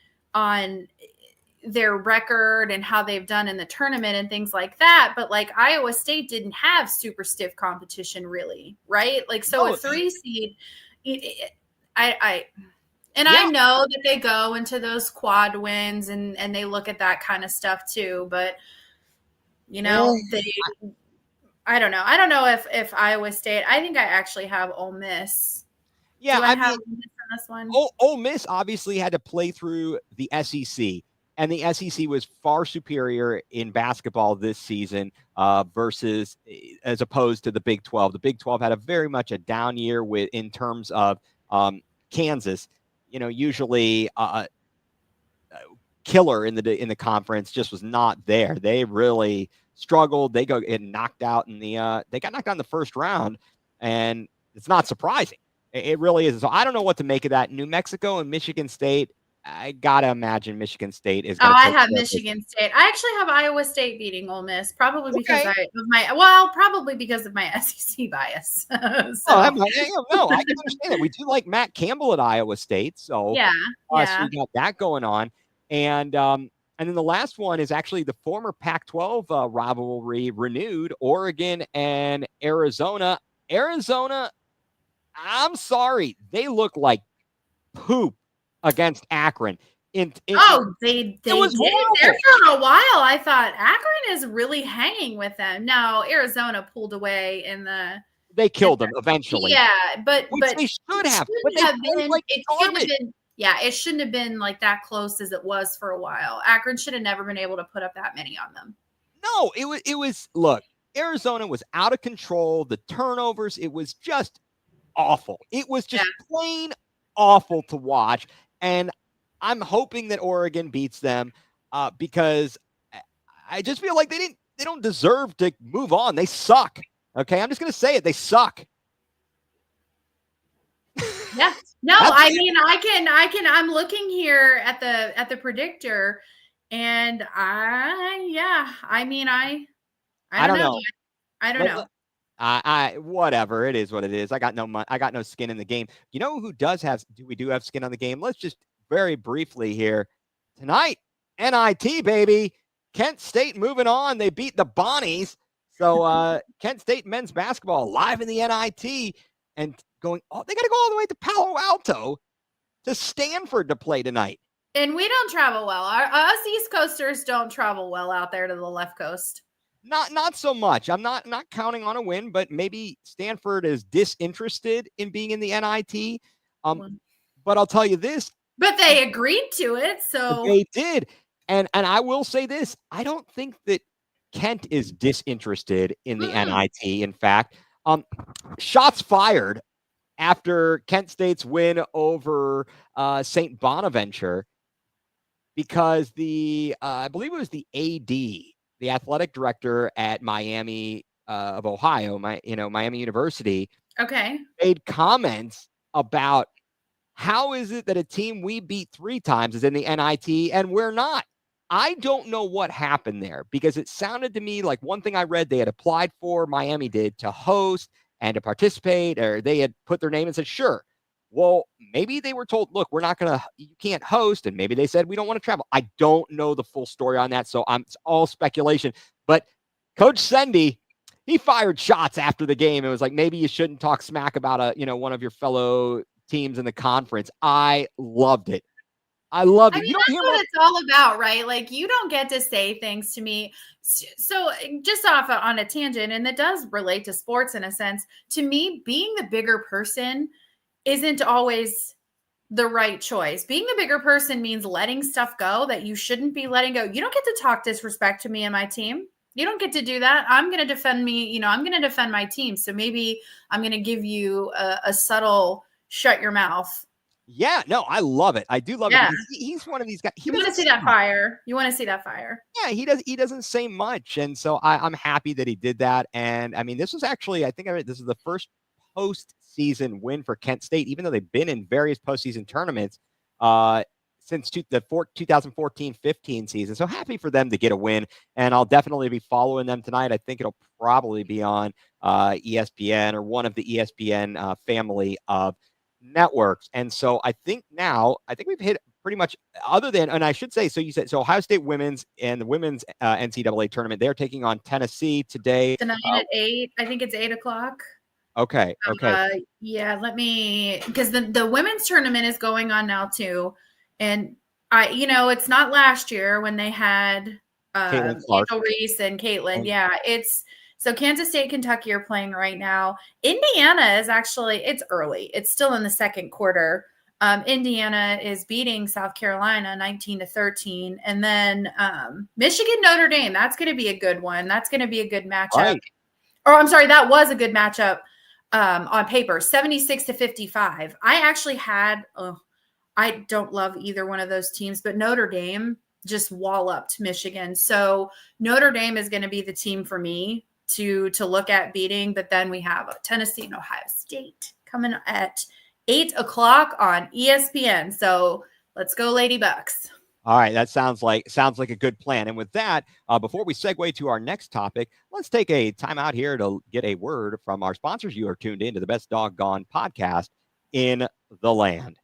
their record and how they've done in the tournament and things like that. But like, Iowa State didn't have super stiff competition, really, right? Like, so a 3 seed. I know that they go into those quad wins and they look at that kind of stuff too, but I don't know. I don't know if Iowa State. I think I actually have Ole Miss. Yeah, I have Ole Miss on this one. Ole Miss obviously had to play through the SEC, and the SEC was far superior in basketball this season versus as opposed to the Big 12. The Big 12 had very much a down year in terms of Kansas. Usually killer in the conference just was not there. They really struggled. They got knocked out in the first round, and it's not surprising. It really is. So I don't know what to make of that. New Mexico and Michigan State. I gotta imagine Michigan State is. I have Michigan State. I actually have Iowa State beating Ole Miss, probably because probably because of my SEC bias. No, I can understand that. We do like Matt Campbell at Iowa State, so yeah. So we got that going on, and then the last one is actually the former Pac-12 rivalry renewed, Oregon and Arizona. Arizona, I'm sorry, they look like poop against Akron. They did there for a while. I thought Akron is really hanging with them. Now Arizona pulled away they killed them eventually. Yeah, but they should have. It shouldn't have been like that close as it was for a while. Akron should have never been able to put up that many on them. No, it was look, Arizona was out of control. The turnovers, it was just awful. It was just plain awful to watch. And I'm hoping that Oregon beats them because I just feel like they don't deserve to move on. They suck. Okay, I'm just gonna say it. They suck. Yeah. No, I mean, I'm looking here at the predictor, and I don't know. I don't know. Whatever, it is what it is. I got no skin in the game. You know who we do have skin on the game? Let's just very briefly here tonight. NIT, baby. Kent State moving on. They beat the Bonnies. So Kent State men's basketball live in the NIT and they got to go all the way to Palo Alto to Stanford to play tonight. And we don't travel well. Us East Coasters don't travel well out there to the left coast. Not so much. I'm not counting on a win, but maybe Stanford is disinterested in being in the NIT. Well, But I'll tell you this, but they agreed to it, so they did. And I will say this, I don't think that Kent is disinterested in the NIT. In fact, shots fired after Kent State's win over St. Bonaventure, because I believe it was the AD, the athletic director at Miami of Ohio, Miami University, okay. made comments about how is it that a team we beat 3 times is in the NIT and we're not. I don't know what happened there, because it sounded to me like one thing I read, they had applied for, Miami did, to host and to participate, or they had put their name and said, sure. Well, maybe they were told, look, you can't host. And maybe they said, we don't want to travel. I don't know the full story on that. So it's all speculation. But Coach Sendy, he fired shots after the game. It was like, maybe you shouldn't talk smack about one of your fellow teams in the conference. I loved it. I loved it. I mean, that's what it's all about, right? Like, you don't get to say things to me. So just off on a tangent, and it does relate to sports in a sense, to me, being the bigger person isn't always the right choice. Being the bigger person means letting stuff go that you shouldn't be letting go. You don't get to talk disrespect to me and my team. You don't get to do that. I'm going to defend me. I'm going to defend my team. So maybe I'm going to give you a subtle shut your mouth. Yeah, no, I love it. I do love it. He's one of these guys. You want to see that fire. You want to see that fire. Yeah, he doesn't say much. And so I'm happy that he did that. And I mean, this was actually, this is the first postseason win for Kent State, even though they've been in various postseason tournaments since the 2014-15 season. So happy for them to get a win. And I'll definitely be following them tonight. I think it'll probably be on ESPN or one of the ESPN family of networks. And so I think we've hit pretty much, other than, and I should say, so you said, so Ohio State women's and the women's NCAA tournament, they're taking on Tennessee today. Tonight at 8. I think it's 8:00. Okay. Yeah, because the women's tournament is going on now too. And it's not last year when they had Rachel Reese and Caitlin. Yeah, so Kansas State, Kentucky are playing right now. Indiana is actually, it's early. It's still in the second quarter. Indiana is beating South Carolina 19-13. And then Michigan, Notre Dame, that's going to be a good one. That's going to be a good matchup. Right. Or I'm sorry, that was a good matchup on paper, 76-55. I actually had, I don't love either one of those teams, but Notre Dame just walloped Michigan. So Notre Dame is going to be the team for me to look at beating. But then we have Tennessee and Ohio State coming at 8:00 on ESPN. So let's go, Lady Bucks. All right, that sounds like a good plan. And with that, before we segue to our next topic, let's take a time out here to get a word from our sponsors. You are tuned in to the best Dawg Gone podcast in the land.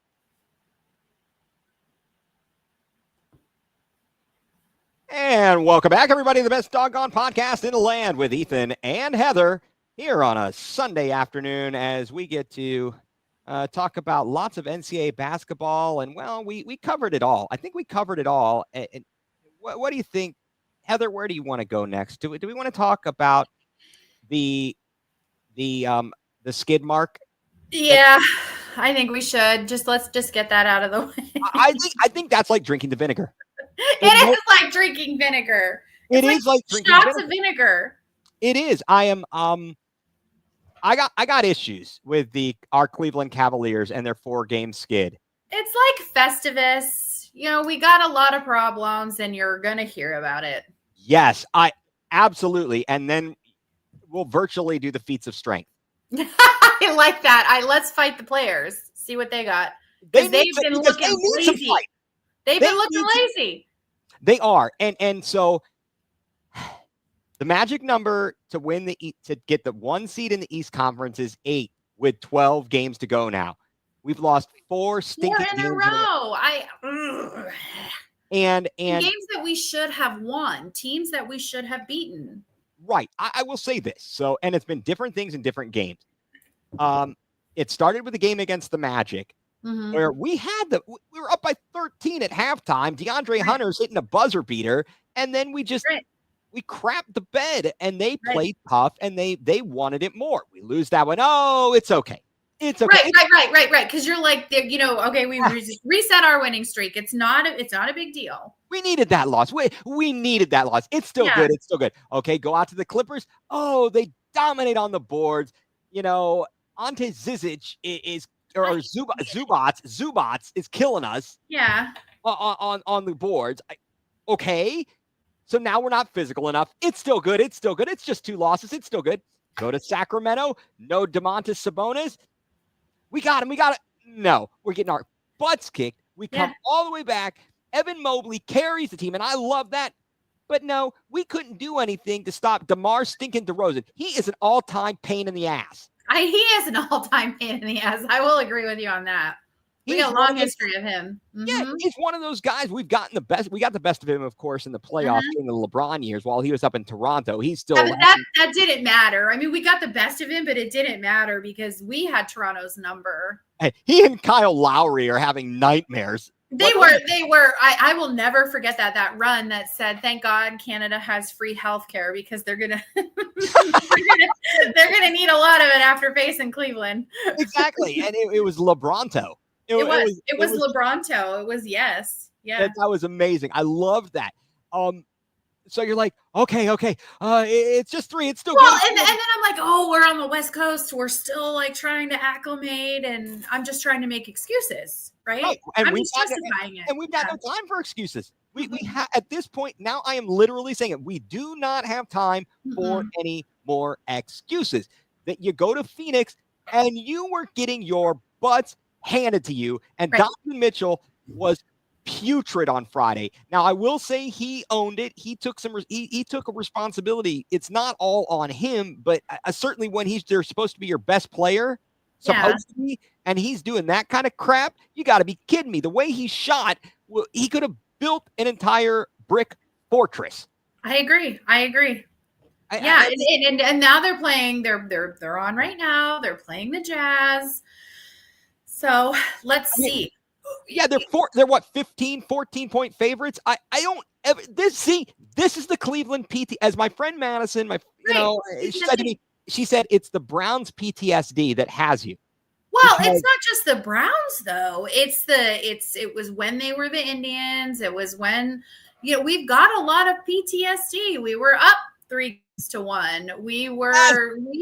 And welcome back, everybody, to the best Dawg Gone podcast in the land with Ethan and Heather here on a Sunday afternoon as we get to talk about lots of NCAA basketball. And, well, we covered it all. I think we covered it all. And what do you think, Heather? Where do you want to go next? Do we want to talk about the skid mark? Yeah, I think we should. Let's get that out of the way. I think that's like drinking the vinegar. It is like drinking vinegar. It is like drinking shots of vinegar. It is. I am. I got issues with our Cleveland Cavaliers and their 4-game skid. It's like Festivus. We got a lot of problems, and you're gonna hear about it. Yes, I absolutely. And then we'll virtually do the feats of strength. I like that. Let's fight the players. See what they got. They've been looking lazy. They've been looking lazy. They are. And so the magic number to win to get the 1 seed in the East Conference is 8 with 12 games to go now. We've lost 4 stinking games in a row. And games that we should have won, teams that we should have beaten. Right. I will say this. So, and it's been different things in different games. It started with a game against the Magic. Mm-hmm. Where we were up by 13 at halftime. DeAndre Hunter's hitting a buzzer beater, and then we just we crapped the bed, and they Right. played tough, and they wanted it more. We lose that one. Oh, it's okay. It's okay. Right. Because you're like, okay, we reset our winning streak. It's not a big deal. We needed that loss. We needed that loss. It's still good. It's still good. Okay, go out to the Clippers. Oh, they dominate on the boards. Ante Zizic Zubats is killing us. Yeah. On the boards. Okay. So now we're not physical enough. It's still good. It's just 2 losses. It's still good. Go to Sacramento. No Domantas Sabonis. We got him. No, we're getting our butts kicked. We come all the way back. Evan Mobley carries the team, and I love that. But no, we couldn't do anything to stop DeMar stinking DeRozan. He is an all-time pain in the ass. He is an all-time pain in the ass. I will agree with you on that. We got a long history of him. Mm-hmm. Yeah, he's one of those guys. We got the best of him, of course, in the playoffs in the LeBron years while he was up in Toronto. He's still that didn't matter. I mean, we got the best of him, but it didn't matter because we had Toronto's number. Hey, he and Kyle Lowry are having nightmares. They were. I will never forget that run that said, "Thank God Canada has free health care because they're gonna they're gonna need a lot of it after facing Cleveland." Exactly, and it was LeBronto. It was LeBronto. It was yes. Yeah. That was amazing. I loved that. So you're like, okay. It's just 3. It's still good. And then I'm like, oh, we're on the West Coast. We're still like trying to acclimate, and I'm just trying to make excuses, right? And I'm just justifying it. And we've got no time for excuses. We have at this point now. I am literally saying it. We do not have time for any more excuses. That you go to Phoenix and you were getting your butts handed to you, and Donovan Mitchell was putrid on Friday. Now, I will say he owned it. He took he took a responsibility. It's not all on him, but certainly when they're supposed to be your best player, supposed to be, and he's doing that kind of crap, you got to be kidding me. The way he shot, he could have built an entire brick fortress. I agree. And now they're playing. They're on right now. They're playing the Jazz. So let's see. Yeah, they're 14 point favorites. I don't ever this is the Cleveland PT, as my friend Madison, she said to me, she said it's the Browns PTSD that has you. Well, it's not just the Browns though. It was when they were the Indians. It was when we've got a lot of PTSD. We were up 3-1. We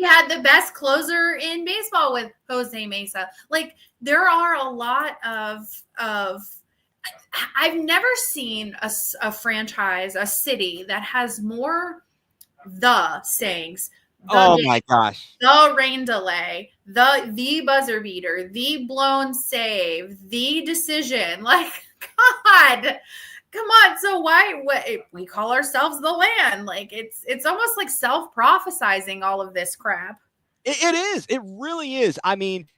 had the best closer in baseball with Jose Mesa. Like there are a lot of I've never seen a franchise, a city that has more sayings. My gosh. The rain delay, the buzzer beater, the blown save, the decision. Like, God, come on. So what we call ourselves the land? Like it's almost like self-prophesizing all of this crap. It is. It really is. I mean,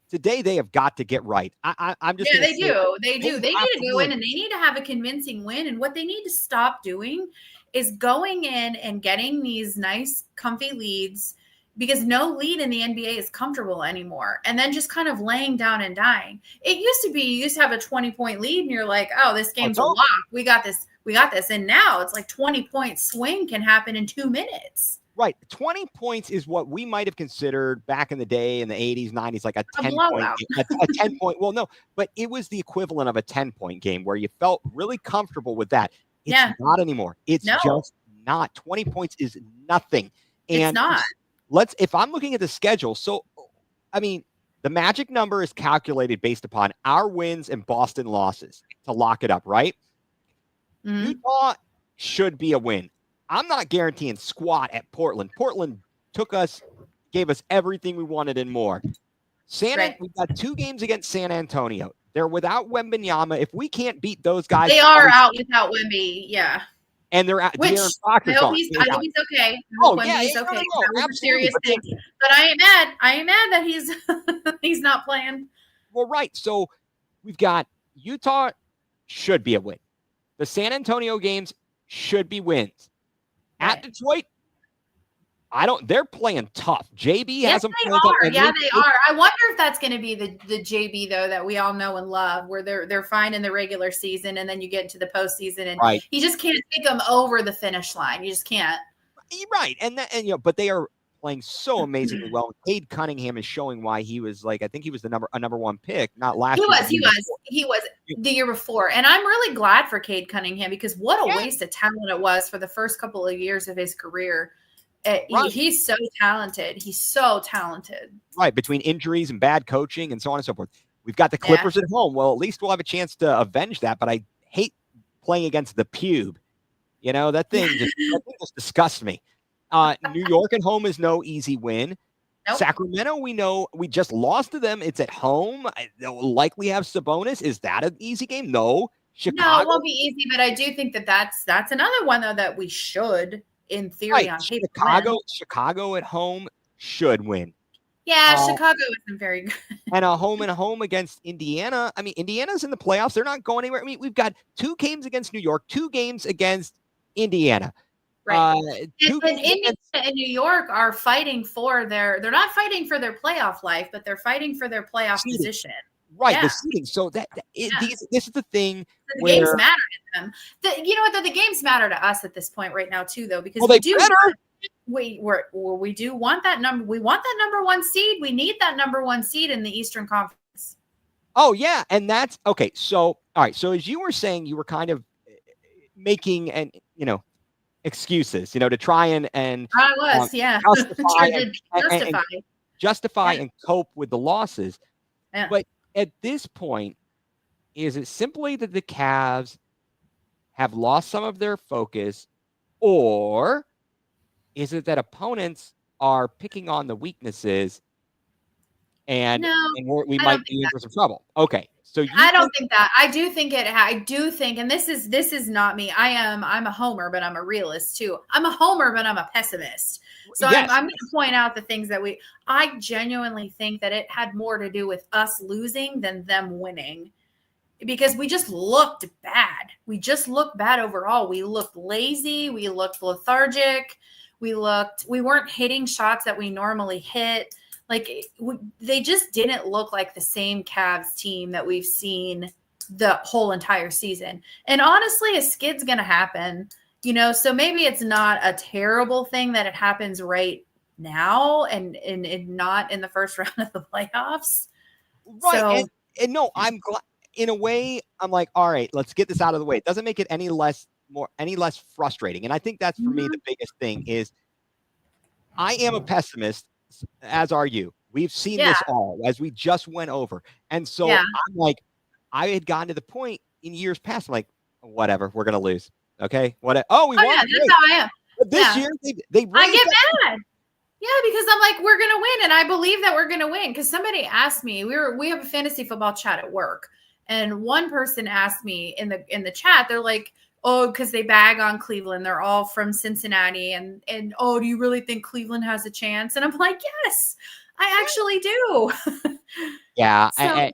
today they have got to get right. I'm just they do. They need to go in and they need to have a convincing win. And what they need to stop doing is going in and getting these nice, comfy leads, because no lead in the NBA is comfortable anymore. And then just kind of laying down and dying. It used to be, you used to have a 20-point lead and you're like, oh, this game's a lock. We got this. And now it's like 20-point swing can happen in 2 minutes. Right. 20 points is what we might have considered back in the day in the 80s, 90s, like a 10-point game. A 10-point. Well, no, but it was the equivalent of a 10-point game where you felt really comfortable with that. It's not anymore. It's just not. 20 points is nothing. And it's not. If I'm looking at the schedule, so, I mean, the magic number is calculated based upon our wins and Boston losses to lock it up, right? Mm-hmm. Utah should be a win. I'm not guaranteeing squat at Portland. Portland gave us everything we wanted and more. We've got 2 games against San Antonio. They're without Wembanyama. If we can't beat those guys, they are out without Wemby. Yeah, and they're out. Which I hope he's okay. He's okay. That was a serious thing. But I ain't mad that he's not playing. Well, right. So we've got Utah should be a win. The San Antonio games should be wins. At Detroit, They're playing tough. JB Yes, hasn't they played tough. are. Yeah, they are. I wonder if that's going to be the JB though that we all know and love, where they're fine in the regular season, and then you get into the postseason, and right. you just can't take them over the finish line. You just can't. Right, and but they are playing so amazingly well. Cade Cunningham is showing why he was I think he was a number one pick, not last year. He was the year before, and I'm really glad for Cade Cunningham because what a waste of talent it was for the first couple of years of his career. Right. He's so talented. He's so talented. Right. Between injuries and bad coaching and so on and so forth. We've got the Clippers at home. Well, at least we'll have a chance to avenge that. But I hate playing against the pube. That thing just disgusts me. New York at home is no easy win. Nope. Sacramento, we know we just lost to them. It's at home. They'll likely have Sabonis. Is that an easy game? No. Chicago. No, it won't be easy. But I do think that's another one, though, that we should. In theory, on paper, Chicago at home should win. Yeah, Chicago isn't very good. And a home against Indiana. I mean, Indiana's in the playoffs. They're not going anywhere. I mean, we've got 2 games against New York, 2 games against Indiana. Right. And Indiana and New York are fighting for they're not fighting for their playoff life, but they're fighting for their playoff position. Right, the seeding. So this is the thing. So the games matter to them. You know what? The games matter to us at this point right now too, though, because we do want that number. We want that number 1 seed. We need that number 1 seed in the Eastern Conference. Oh yeah, and that's okay. So all right. So as you were saying, you were kind of making excuses, to try and I was justify and cope with the losses. Yeah. But at this point, is it simply that the Cavs have lost some of their focus, or is it that opponents are picking on the weaknesses and we might be in for some trouble? Okay. So I don't think that. I do think, and this is not me. I'm a homer, but I'm a realist too. I'm a homer, but I'm a pessimist. So yes. I'm going to point out the things that I genuinely think that it had more to do with us losing than them winning, because we just looked bad. We just looked bad overall. We looked lazy. We looked lethargic. We weren't hitting shots that we normally hit. They just didn't look like the same Cavs team that we've seen the whole entire season. And honestly, a skid's going to happen, so maybe it's not a terrible thing that it happens right now and not in the first round of the playoffs. Right. So, and no, I'm glad in a way. I'm like, all right, let's get this out of the way. It doesn't make it any less frustrating. And I think that's for me, the biggest thing is I am a pessimist. As are you. We've seen this all as we just went over. And so I'm like, I had gotten to the point in years past, I'm like, whatever, we're going to lose. Okay. We won. Yeah, that's how I am. But this year, they I get mad. Yeah, because I'm like, we're going to win. And I believe that we're going to win. Because somebody asked me, we have a fantasy football chat at work. And one person asked me in the chat, they're like, oh, because they bag on Cleveland. They're all from Cincinnati. And oh, do you really think Cleveland has a chance? And I'm like, yes, I actually do. Yeah. So,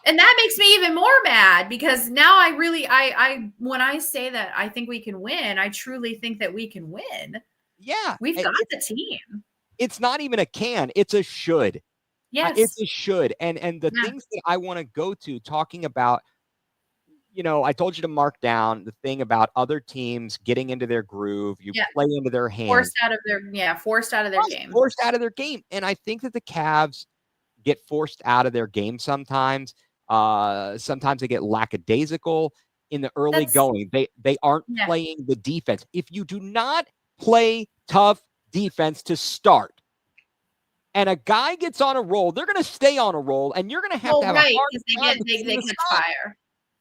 and that makes me even more mad because now I when I say that I think we can win, I truly think that we can win. Yeah. We've got the team. It's not even a can. It's a should. Yes. It's a should. And the things that I want to go to talking about, I told you to mark down the thing about other teams getting into their groove. You play into their hands. Forced out of their game. Forced out of their game. And I think that the Cavs get forced out of their game sometimes. Sometimes they get lackadaisical in the early going. They aren't playing the defense. If you do not play tough defense to start, and a guy gets on a roll, they're going to stay on a roll, and you're going to have a hard time. They catch fire.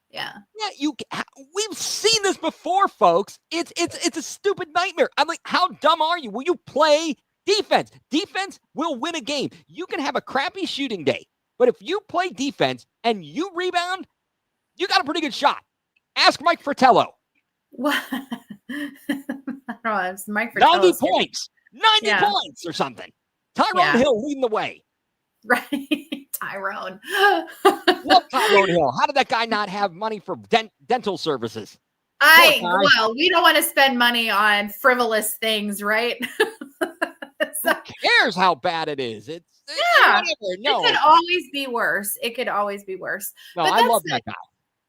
Yeah. We've seen this before, folks. It's a stupid nightmare. I'm like, how dumb are you? Will you play defense? Defense will win a game. You can have a crappy shooting day, but if you play defense and you rebound, you got a pretty good shot. Ask Mike Fratello. What? I don't know. It's Mike Fratello. 90 points. 90 points or something. Tyrone Hill leading the way. Right. Tyrone. Love Tyrone Hill. How did that guy not have money for dental services? We don't want to spend money on frivolous things, right? cares how bad it is? It's Yeah. whatever. No, It could always be worse. It could always be worse. no, But I love that guy.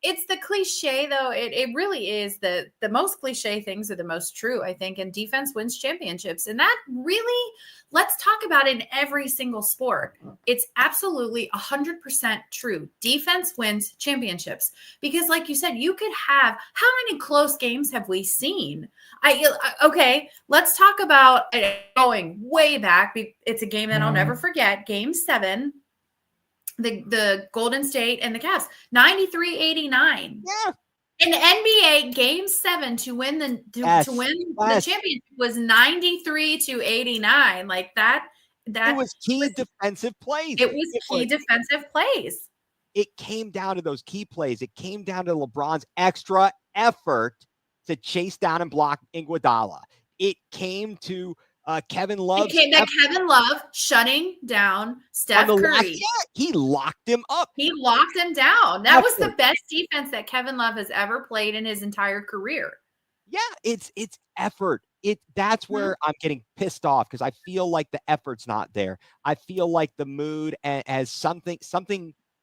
it's the cliche though. It really is the most cliche things are the most true, I think. And defense wins championships. And that really, let's talk about it in every single sport. It's absolutely 100% true. Defense wins championships because, like you said, you could have, how many close games have we seen? Okay, let's talk about going way back. It's a game that I'll never forget. Game 7. The Golden State and the Cavs, 93-89. Yeah. In the NBA, Game 7 to win the championship was 93-89. Like that it was key defensive plays. It was key defensive plays. It came down to those key plays. It came down to LeBron's extra effort to chase down and block Iguodala. It came to Kevin Love. Kevin Love shutting down Steph Curry. He locked him up. He locked him down. That was the best defense that Kevin Love has ever played in his entire career. Yeah, it's effort. That's where I'm getting pissed off because I feel like the effort's not there. I feel like the mood as something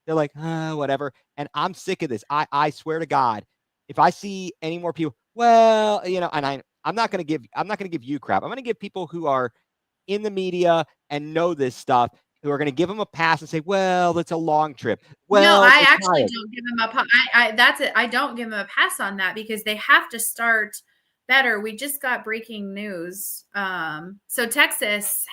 they're like, whatever. And I'm sick of this. I swear to God, if I see any more people, well, and I'm not going to give you crap. I'm going to give people who are in the media and know this stuff, who are going to give them a pass and say, well, it's a long trip. Well, no, I actually don't give them a pass. That's it. I don't give them a pass on that because they have to start better. We just got breaking news. So Texas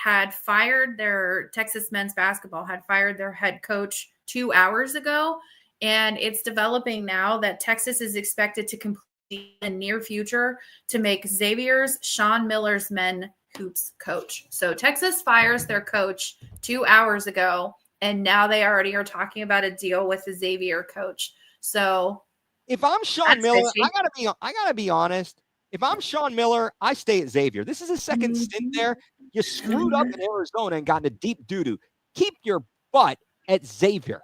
men's basketball had fired their head coach 2 hours ago. And it's developing now that Texas is expected to complete in the near future to make Xavier's Sean Miller's men hoops coach. So Texas fires their coach 2 hours ago, and now they already are talking about a deal with the Xavier coach. So if I'm Sean Miller, I gotta be honest. If I'm Sean Miller, I stay at Xavier. This is his second stint there. You screwed up in Arizona and got into deep doo-doo. Keep your butt at Xavier.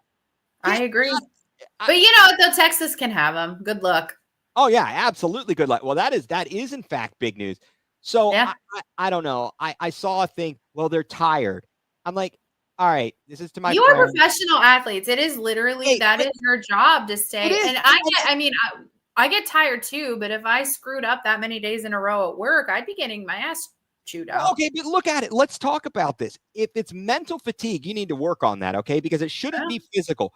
I agree. But though Texas can have him. Good luck. Oh yeah, absolutely. Good luck. Well, that is in fact big news. So yeah. I don't know. I saw a thing. Well, they're tired. I'm like, all right, this is to my. You are professional athletes. It is literally is your job to stay. And I get tired too. But if I screwed up that many days in a row at work, I'd be getting my ass chewed out. Okay, but look at it. Let's talk about this. If it's mental fatigue, you need to work on that. Okay, because it shouldn't be physical.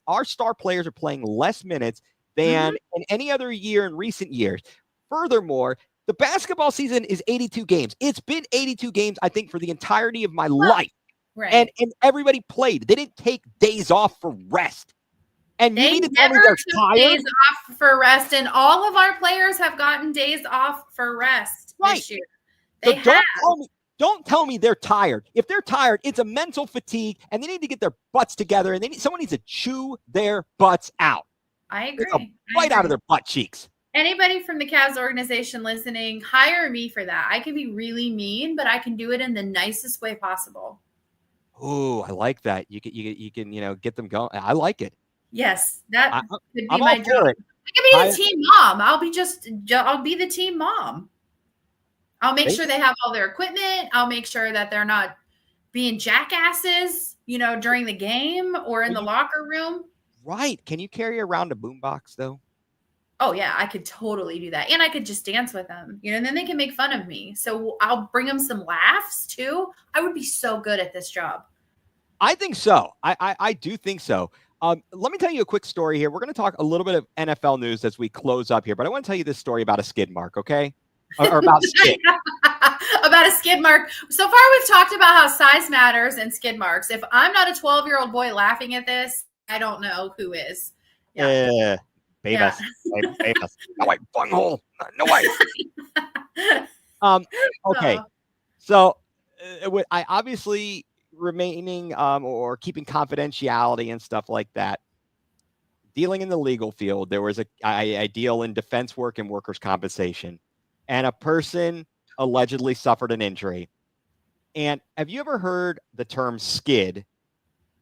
Our star players are playing less minutes than in any other year in recent years. Furthermore, the basketball season is 82 games. It's been 82 games, I think, for the entirety of my life. Right. And everybody played. They didn't take days off for rest. And you need to tell me they're tired. Days off for rest, and all of our players have gotten days off for rest this year. Don't tell me they're tired. If they're tired, it's a mental fatigue, and they need to get their butts together, and someone needs to chew their butts out. I agree. Right out of their butt cheeks. Anybody from the Cavs organization listening, hire me for that. I can be really mean, but I can do it in the nicest way possible. Oh, I like that. You can get them going. I like it. Yes, that could be my job. I can be the team mom. I'll be the team mom. I'll make sure they have all their equipment. I'll make sure that they're not being jackasses, during the game or in the locker room. Right. Can you carry around a boombox though? Oh yeah, I could totally do that. And I could just dance with them, and then they can make fun of me. So I'll bring them some laughs too. I would be so good at this job. I think so. I do think so. Let me tell you a quick story here. We're going to talk a little bit of NFL news as we close up here, but I want to tell you this story about a skid mark, okay? Or about skid. About a skid mark. So far, we've talked about how size matters and skid marks. If I'm not a 12-year-old boy laughing at this, I don't know who is. Yeah. Famous. No way. Bunghole. No way. Okay. So I obviously remaining or keeping confidentiality and stuff like that. Dealing in the legal field, there was I deal in defense work and workers' compensation. And a person allegedly suffered an injury. And have you ever heard the term skid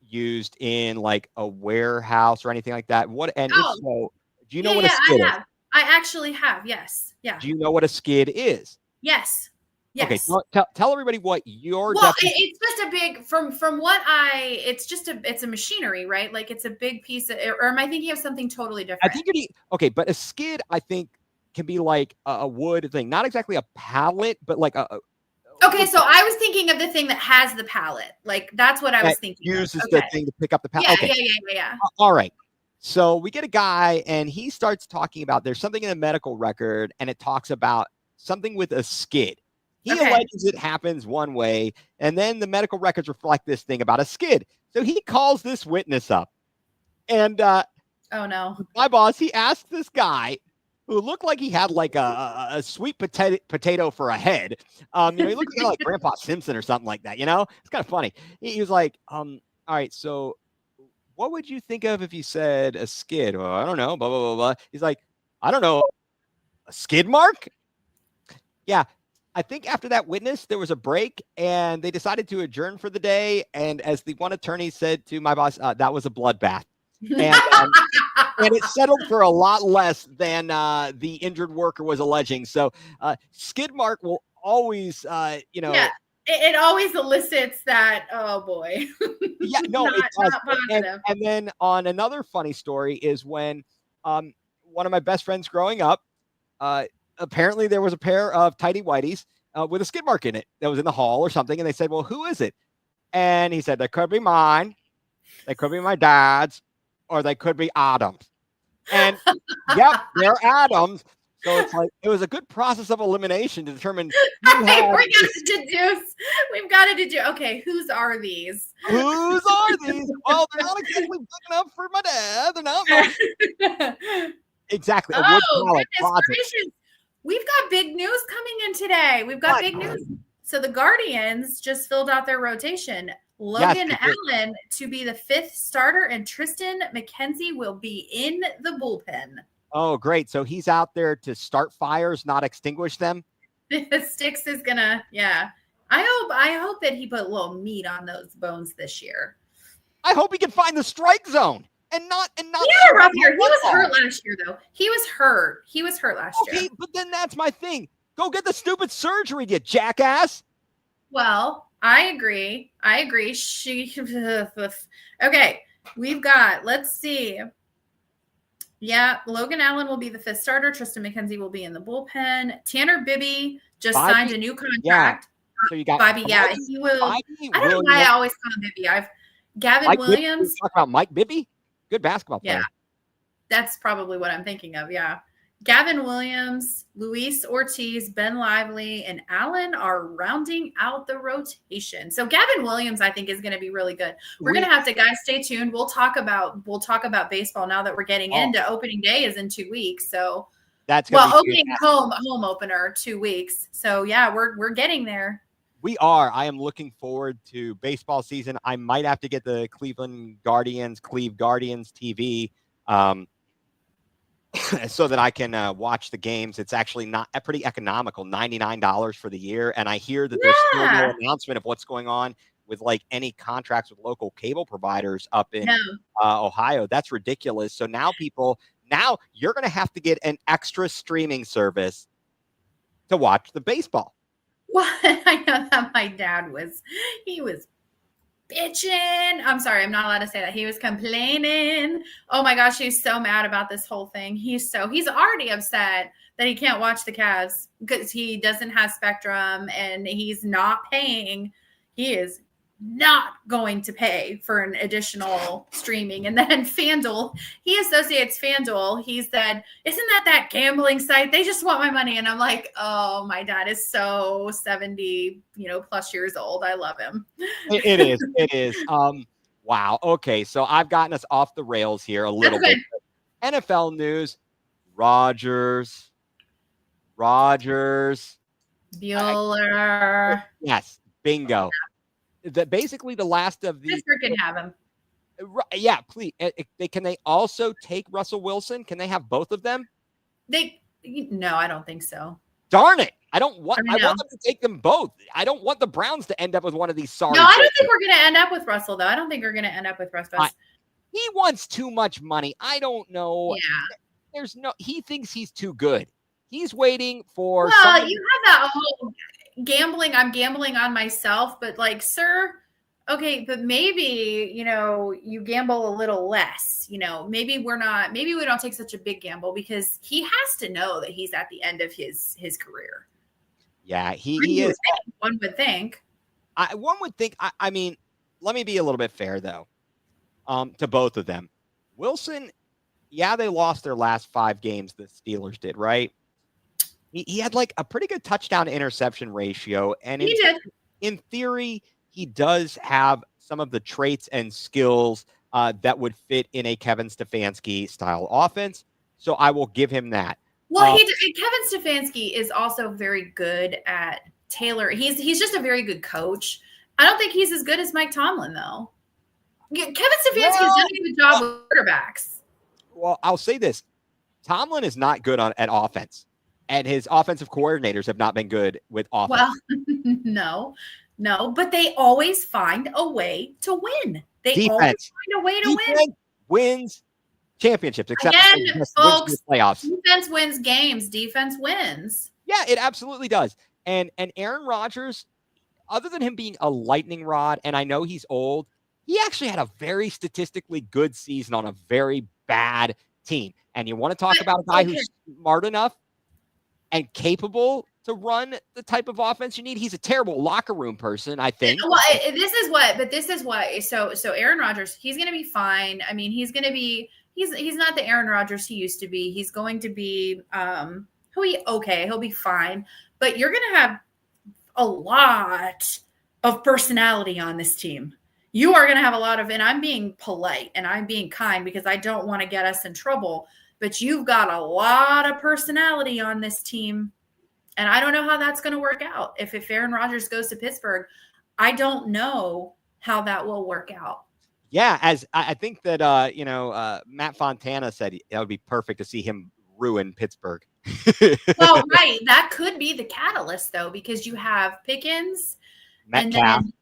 used in like a warehouse or anything like that? If so, do you know what a skid is? I actually have. Yes. Yeah. Do you know what a skid is? Yes. Yes. Okay, so tell everybody what your Well, definition. it's just a big from what it's a machinery, right? Like it's a big piece of, or am I thinking of something totally I different? think okay, but a skid, I think, can be like a wood thing, not exactly a pallet, but like a Okay, so I was thinking of the thing that has the pallet. Like that's what I was that thinking uses of. the Okay. thing to pick up the pallet. Yeah, Okay, yeah. all right. So we get a guy, and he starts talking about there's something in a medical record, and it talks about something with a skid. He Okay. alleges it happens one way, and then the medical records reflect this thing about a skid. So he calls this witness up, and Oh no. my boss, he asked this guy who looked like he had like a sweet potato for a head. He looked like Grandpa Simpson or something like that. It's kind of funny. He was like, all right, so what would you think of if you said a skid? Well, I don't know, blah, blah, blah, blah. He's like, I don't know, a skid mark? Yeah. I think after that witness, there was a break and they decided to adjourn for the day. And as the one attorney said to my boss, that was a bloodbath. And it settled for a lot less than the injured worker was alleging. So skid mark will always, Yeah. It always elicits that, oh boy. Yeah, no, it does. And then on another funny story is when one of my best friends growing up, apparently there was a pair of tighty whities with a skid mark in it that was in the hall or something. And they said, well, who is it? And he said, they could be mine. They could be my dad's, or they could be Adam's. And yep, they're Adam's. So it's like it was a good process of elimination to determine We've got to deduce. Okay, whose are these? Whose are these? Well, they're not exactly big enough for my dad. They're not. Exactly. Oh, goodness gracious. We've got big news coming in today. We've got big news. So the Guardians just filled out their rotation. Logan Allen to be the 5th starter, and Tristan McKenzie will be in the bullpen. Oh, great. So he's out there to start fires, not extinguish them. Sticks is gonna, yeah. I hope that he put a little meat on those bones this year. I hope he can find the strike zone and not. He had a rough year. He was hurt last year, though. He was hurt last year. Okay, but then that's my thing. Go get the stupid surgery, you jackass. Well, I agree. Okay, we've got, let's see. Yeah, Logan Allen will be the 5th starter. Tristan McKenzie will be in the bullpen. Tanner Bibby just signed a new contract. Yeah. So you got Bibby, yeah, he will. I don't know why I always call him Bibby. Gavin Mike Williams. Talk about Mike Bibby, good basketball player. Yeah, that's probably what I'm thinking of. Yeah, Gavin Williams, Luis Ortiz, Ben Lively, and Allen are rounding out the rotation. So Gavin Williams, I think, is going to be really good. We're going to have to, guys, stay tuned. We'll talk about baseball now that we're getting into opening day is in 2 weeks. So that's opening home opener 2 weeks. So yeah, we're getting there. We are. I am looking forward to baseball season. I might have to get the Cleve Guardians TV. So that I can watch the games. It's actually not pretty economical, $99 for the year. And I hear that there's still no announcement of what's going on with like any contracts with local cable providers up in Ohio. That's ridiculous. So now you're going to have to get an extra streaming service to watch the baseball. Well, I know that my dad was bitching. I'm sorry, I'm not allowed to say that. He was complaining. Oh my gosh, he's so mad about this whole thing. He's already upset that he can't watch the Cavs because he doesn't have Spectrum and he's not paying. He is not going to pay for an additional streaming. And then FanDuel, he associates FanDuel. He said, isn't that gambling site? They just want my money. And I'm like, oh, my dad is so 70, plus years old. I love him. It is. Wow. Okay. So I've gotten us off the rails here a little bit. NFL news. Rodgers. Bueller. Yes. Bingo. Basically the last of the Pittsburgh can have him. Yeah, please. Can they also take Russell Wilson? Can they have both of them? No, I don't think so. Darn it. I want them to take them both. I don't want the Browns to end up with one of these sorry. No, I don't think we're going to end up with Russell, though. I don't think we're going to end up with Russell. He wants too much money. I don't know. Yeah. He thinks he's too good. He's waiting for. Well, you have that whole. gambling. I'm gambling on myself, but like, sir, okay, but maybe, you gamble a little less, maybe we don't take such a big gamble because he has to know that he's at the end of his career. Yeah, he is. One would think. One would think, I mean, let me be a little bit fair though, to both of them. Wilson, yeah, they lost their last 5 games. The Steelers did, right? He had like a pretty good touchdown to interception ratio. And in theory, he does have some of the traits and skills that would fit in a Kevin Stefanski style offense. So I will give him that. Well, Kevin Stefanski is also very good at Taylor. He's just a very good coach. I don't think he's as good as Mike Tomlin, though. Kevin Stefanski has done a good job with quarterbacks. Well, I'll say this. Tomlin is not good at offense. And his offensive coordinators have not been good with offense. Well, no, but they always find a way to win. They always find a way to win. Wins championships, except folks, wins playoffs. Defense wins games. Defense wins. Yeah, it absolutely does. And Aaron Rodgers, other than him being a lightning rod, and I know he's old, he actually had a very statistically good season on a very bad team. And you want to talk about a guy who's smart enough and capable to run the type of offense you need. He's a terrible locker room person, I think. Well, this is what. So Aaron Rodgers, he's going to be fine. I mean, he's not the Aaron Rodgers he used to be. He's going to be, he'll be fine. But you're going to have a lot of personality on this team. You are going to have a lot of, and I'm being polite and I'm being kind because I don't want to get us in trouble. But you've got a lot of personality on this team. And I don't know how that's going to work out. If Aaron Rodgers goes to Pittsburgh, I don't know how that will work out. Yeah, as I think that, Matt Fontana said it would be perfect to see him ruin Pittsburgh. Well, right. That could be the catalyst, though, because you have Pickens. Metcalf. And then,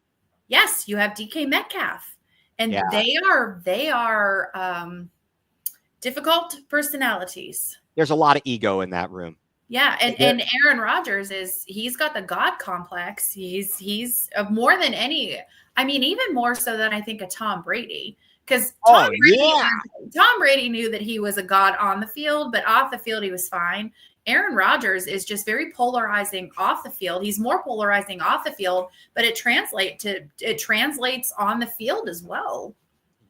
yes, you have DK Metcalf. And they are difficult personalities. There's a lot of ego in that room. Yeah, and Aaron Rodgers he's got the God complex. He's more than any. I mean, even more so than I think a Tom Brady, because Tom Brady knew that he was a god on the field, but off the field he was fine. Aaron Rodgers is just very polarizing off the field. He's more polarizing off the field, but it translates on the field as well.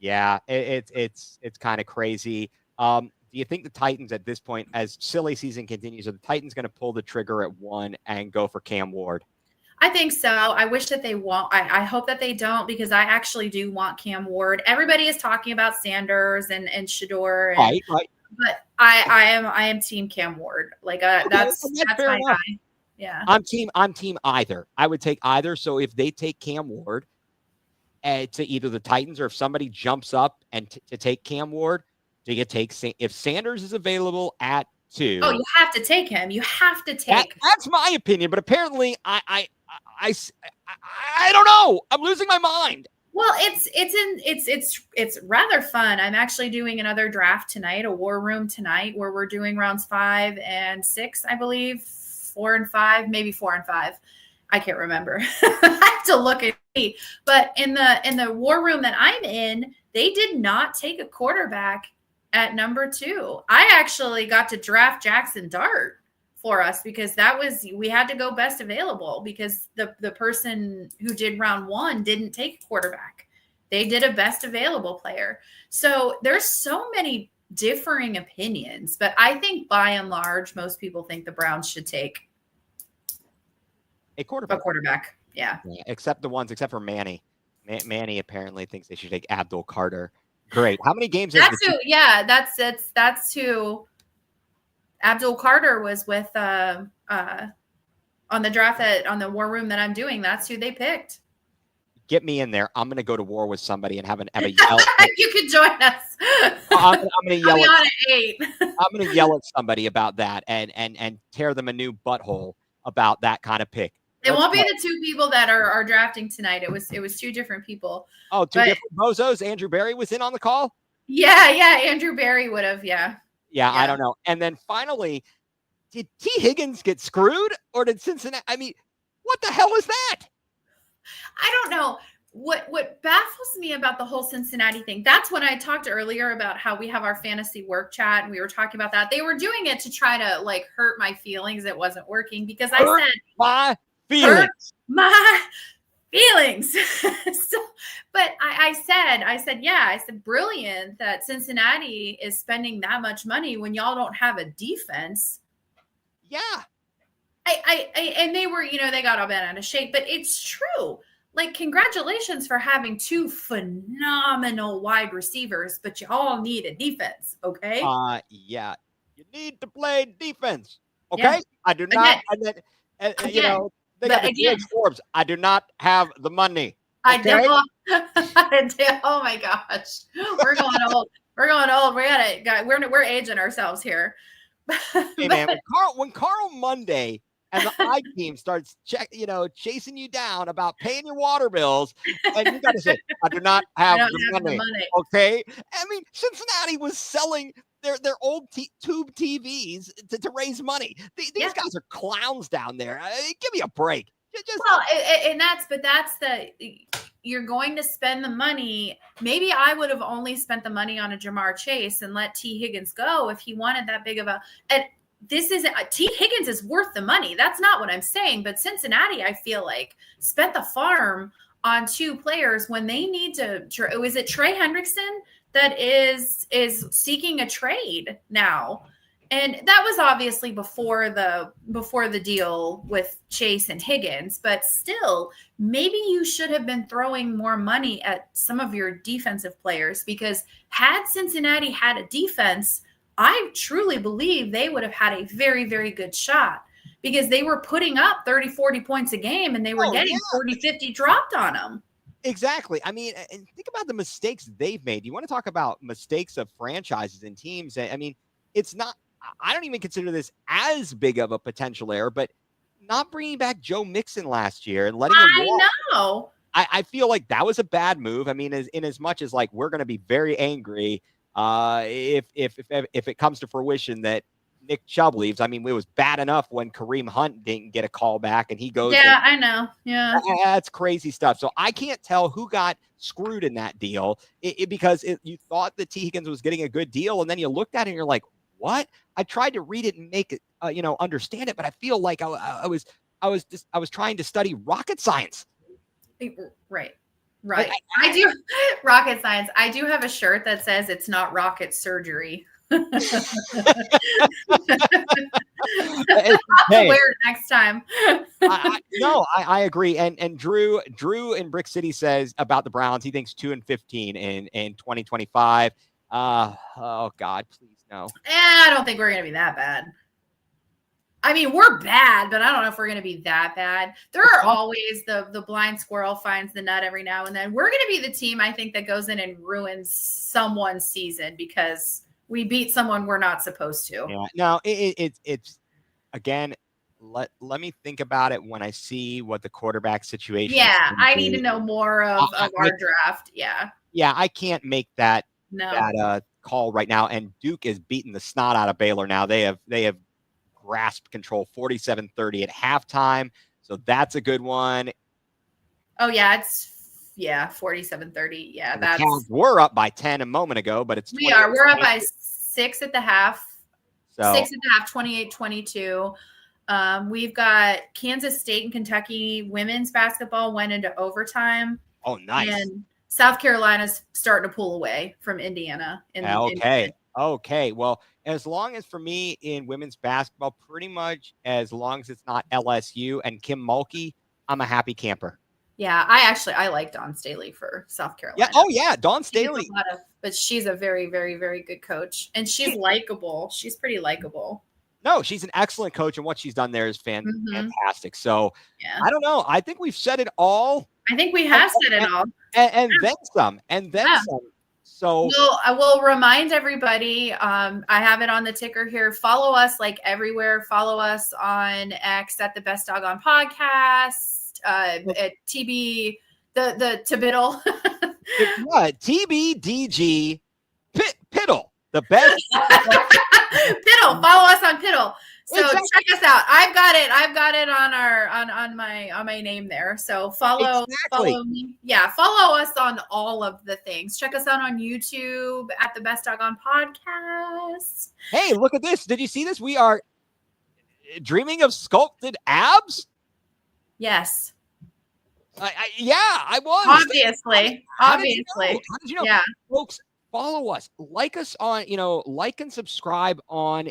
Yeah, it's kind of crazy. Do you think the Titans at this point, as silly season continues, are the Titans going to pull the trigger at 1 and go for Cam Ward? I think so. I wish that they won't. I hope that they don't, because I actually do want Cam Ward. Everybody is talking about Sanders and Shador. Right. But I am team Cam Ward. Like that's my guy. Yeah. I'm team either. I would take either. So if they take Cam Ward to either the Titans, or if somebody jumps up and to take Cam Ward, do you take if Sanders is available at 2? Oh, you have to take him. You have to take. That's my opinion, but apparently I don't know. I'm losing my mind. Well, it's rather fun. I'm actually doing another draft tonight, a war room tonight, where we're doing rounds 5 and 6, I believe, 4 and 5, maybe 4 and 5. I can't remember. I have to look at me. But in the war room that I'm in, they did not take a quarterback at number 2. I actually got to draft Jackson Dart for us because we had to go best available, because the person who did round 1 didn't take a quarterback. They did a best available player. So there's so many differing opinions, but I think by and large, most people think the Browns should take a quarterback. Yeah. Except for Manny. Manny apparently thinks they should take Abdul Carter. Great. How many games? That's who Abdul Carter was with on the draft on the war room that I'm doing. That's who they picked. Get me in there. I'm going to go to war with somebody and have a yell. You can join us. I'm going to yell. I'll be on at 8. I'm going to yell at somebody about that and tear them a new butthole about that kind of pick. It won't be the 2 people that are drafting tonight. It was 2 different people. Oh, 2 different bozos. Andrew Berry was in on the call? Yeah. Andrew Berry would have, yeah. Yeah, I don't know. And then finally, did T. Higgins get screwed, or did Cincinnati? I mean, What the hell is that? I don't know. What baffles me about the whole Cincinnati thing, that's when I talked earlier about how we have our fantasy work chat and we were talking about that. They were doing it to try to like hurt my feelings. It wasn't working because I said my feelings. My feelings. So, but I said, brilliant that Cincinnati is spending that much money when y'all don't have a defense. Yeah. And they were, they got all bent out of shape, but it's true. Like, congratulations for having two phenomenal wide receivers, but you all need a defense, okay? Yeah. You need to play defense, okay? Yeah. I do not. Again. They got the Forbes. I do not have the money. Okay? Oh my gosh, we're going old. We're going old. We're aging ourselves here. Hey man, when Carl Monday and the I team starts chasing you down about paying your water bills, and you got to say, I do not have the money. Okay, I mean, Cincinnati was selling their old tube TVs to raise money. These guys are clowns down there. Give me a break. You're going to spend the money. Maybe I would have only spent the money on a Jamar Chase and let T. Higgins go if he wanted that big of a. And this isn't T. Higgins is worth the money. That's not what I'm saying. But Cincinnati, I feel like, spent the farm on two players when they need to. Was it Trey Hendrickson that is seeking a trade now? And that was obviously before the deal with Chase and Higgins, but still, maybe you should have been throwing more money at some of your defensive players, because had Cincinnati had a defense, I truly believe they would have had a very, very good shot, because they were putting up 30, 40 points a game and they were getting 40, 50 dropped on them. Exactly. I mean, and think about the mistakes they've made. You want to talk about mistakes of franchises and teams. I mean, it's not. I don't even consider this as big of a potential error, but not bringing back Joe Mixon last year and letting him walk. I know. I feel like that was a bad move. I mean, in as much as like we're going to be very angry if it comes to fruition that Nick Chubb leaves. I mean, it was bad enough when Kareem Hunt didn't get a call back and he goes. Yeah, I know. Yeah, that's crazy stuff. So I can't tell who got screwed in that deal because you thought that T. Higgins was getting a good deal, and then you looked at it and you're like, what? I tried to read it and make it, understand it, but I feel like I was trying to study rocket science. Right. I do rocket science. I do have a shirt that says it's not rocket surgery. Hey, wear it next time. I agree. And Drew in Brick City says about the Browns, he thinks 2-15 in 2025. Oh God, please no. I don't think we're going to be that bad. I mean, we're bad, but I don't know if we're going to be that bad. There are always the blind squirrel finds the nut every now and then. We're going to be the team, I think, that goes in and ruins someone's season because we beat someone we're not supposed to. Yeah. No, it's again, let me think about it when I see what the quarterback situation is. Yeah, I need to know more of our draft. Yeah. Yeah, I can't make that call right now. And Duke is beating the snot out of Baylor now. They have grasped control 47-30 at halftime. So that's a good one. Oh yeah, it's 47-30. Yeah, we're up by 10 a moment ago, but we're up by 6 at the half. So 6 at the half, 28-22. We've got Kansas State and Kentucky women's basketball went into overtime. Oh, nice. And South Carolina's starting to pull away from Indiana. Okay. Well, as long as for me in women's basketball, pretty much as long as it's not LSU and Kim Mulkey, I'm a happy camper. Yeah, I like Dawn Staley for South Carolina. Yeah. Oh yeah, Dawn Staley. But she's a very, very, very good coach, and she's likable. She's pretty likable. No, she's an excellent coach, and what she's done there is fantastic. So I don't know. I think we've said it all. I think we have said it all. And then some. And then some. So I will remind everybody, I have it on the ticker here. Follow us like everywhere. Follow us on X at the Best Dawg Gone Podcast, at TB, the Tibiddle. TBDG Piddle. The best. Piddle. Follow us on Piddle. So check us out. I've got it on my name there. So follow me. Yeah, follow us on all of the things. Check us out on YouTube at the Best Dawg Gone Podcast. Hey, look at this. Did you see this? We are dreaming of sculpted abs. Yes. I was. Obviously. How did you know? Yeah. Folks, follow us. Like us on, like and subscribe on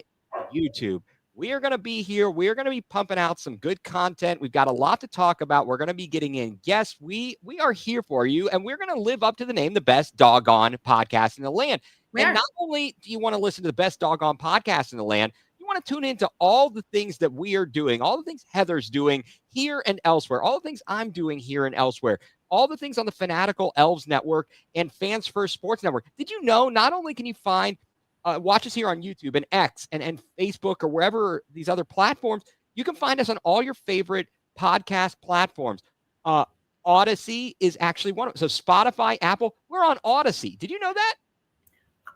YouTube. We are going to be here. We are going to be pumping out some good content. We've got a lot to talk about. We're going to be getting in guests. We are here for you, and we're going to live up to the name, the Best Dawg Gone Podcast in the land. And not only do you want to listen to the Best Dawg Gone Podcast in the land, you want to tune into all the things that we are doing, all the things Heather's doing here and elsewhere, all the things I'm doing here and elsewhere, all the things on the Fanatical Elves Network and Fans First Sports Network. Did you know not only can you find watch us here on YouTube and X and Facebook or wherever these other platforms, you can find us on all your favorite podcast platforms. Odyssey is actually one of them. So Spotify, Apple, we're on Odyssey. Did you know that?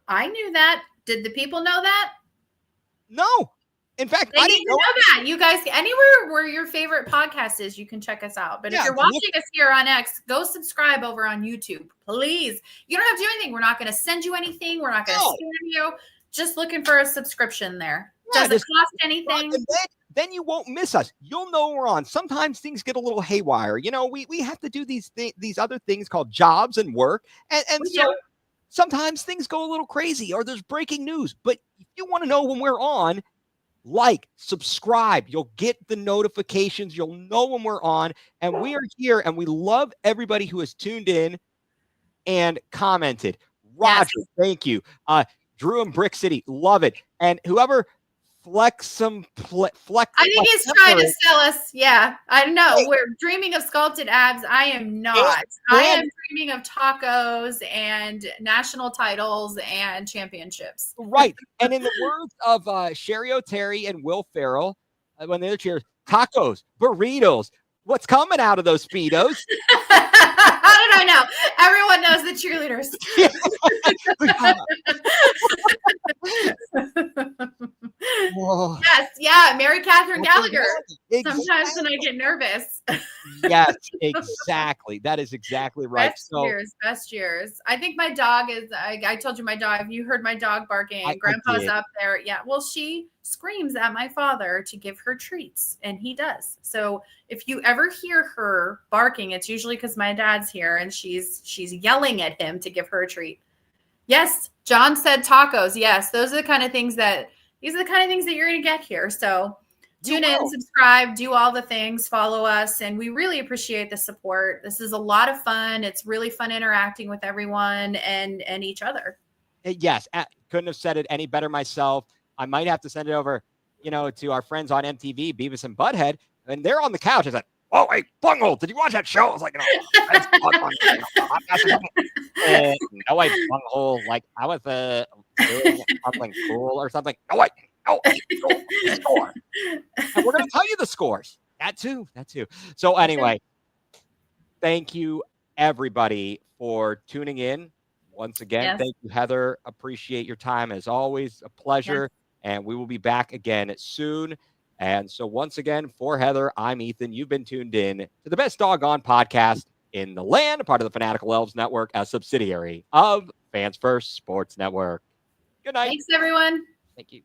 I knew that. Did the people know that? No. In fact, I didn't know that. You guys, anywhere where your favorite podcast is, you can check us out. But if you're watching us here on X, go subscribe over on YouTube, please. You don't have to do anything. We're not going to send you anything. We're not going to scam you. Just looking for a subscription there. Doesn't cost anything. Then you won't miss us. You'll know we're on. Sometimes things get a little haywire. We have to do these other things called jobs and work. And so sometimes things go a little crazy or there's breaking news. But if you want to know when we're on, subscribe. You'll get the notifications. You'll know when we're on. And we are here, and we love everybody who has tuned in and commented. Roger, thank you. Drew in Brick City, love it. And whoever flex. I think he's trying to sell us. Yeah, I know. We're dreaming of sculpted abs. I am not. I am dreaming of tacos and national titles and championships. Right. And in the words of Sherry O'Terry and Will Ferrell, when they're cheers, tacos, burritos. What's coming out of those Speedos? How did I know? Everyone knows the cheerleaders. Yes, yeah, Mary Catherine Gallagher. Exactly. Sometimes when I get nervous. Yes, exactly. That is exactly right. Best years. I think my dog is, I told you my dog, you heard my dog barking. Grandpa's up there. Yeah, well, she screams at my father to give her treats, and he does. So if you ever hear her barking, it's usually because my dad's here and she's yelling at him to give her a treat. Yes, John said tacos. Yes, these are the kind of things that you're going to get here. So tune in, subscribe, do all the things, follow us, and we really appreciate the support. This is a lot of fun. It's really fun interacting with everyone and each other. Yes, couldn't have said it any better myself. I might have to send it over, to our friends on MTV, Beavis and Butthead, and they're on the couch. I said, "Oh, hey, bunghole, did you watch that show?" I was like, "No, no, wait, bunghole, like I was doing something cool or something." No, wait, no, score. And we're gonna tell you the scores. That too. So anyway, thank you everybody for tuning in once again. Yes. Thank you, Heather. Appreciate your time as always. A pleasure. Yes. And we will be back again soon. And so once again, for Heather, I'm Ethan. You've been tuned in to the Best Dawg Gone Podcast in the land, part of the Fanatical Elves Network, a subsidiary of Fans First Sports Network. Good night. Thanks, everyone. Thank you.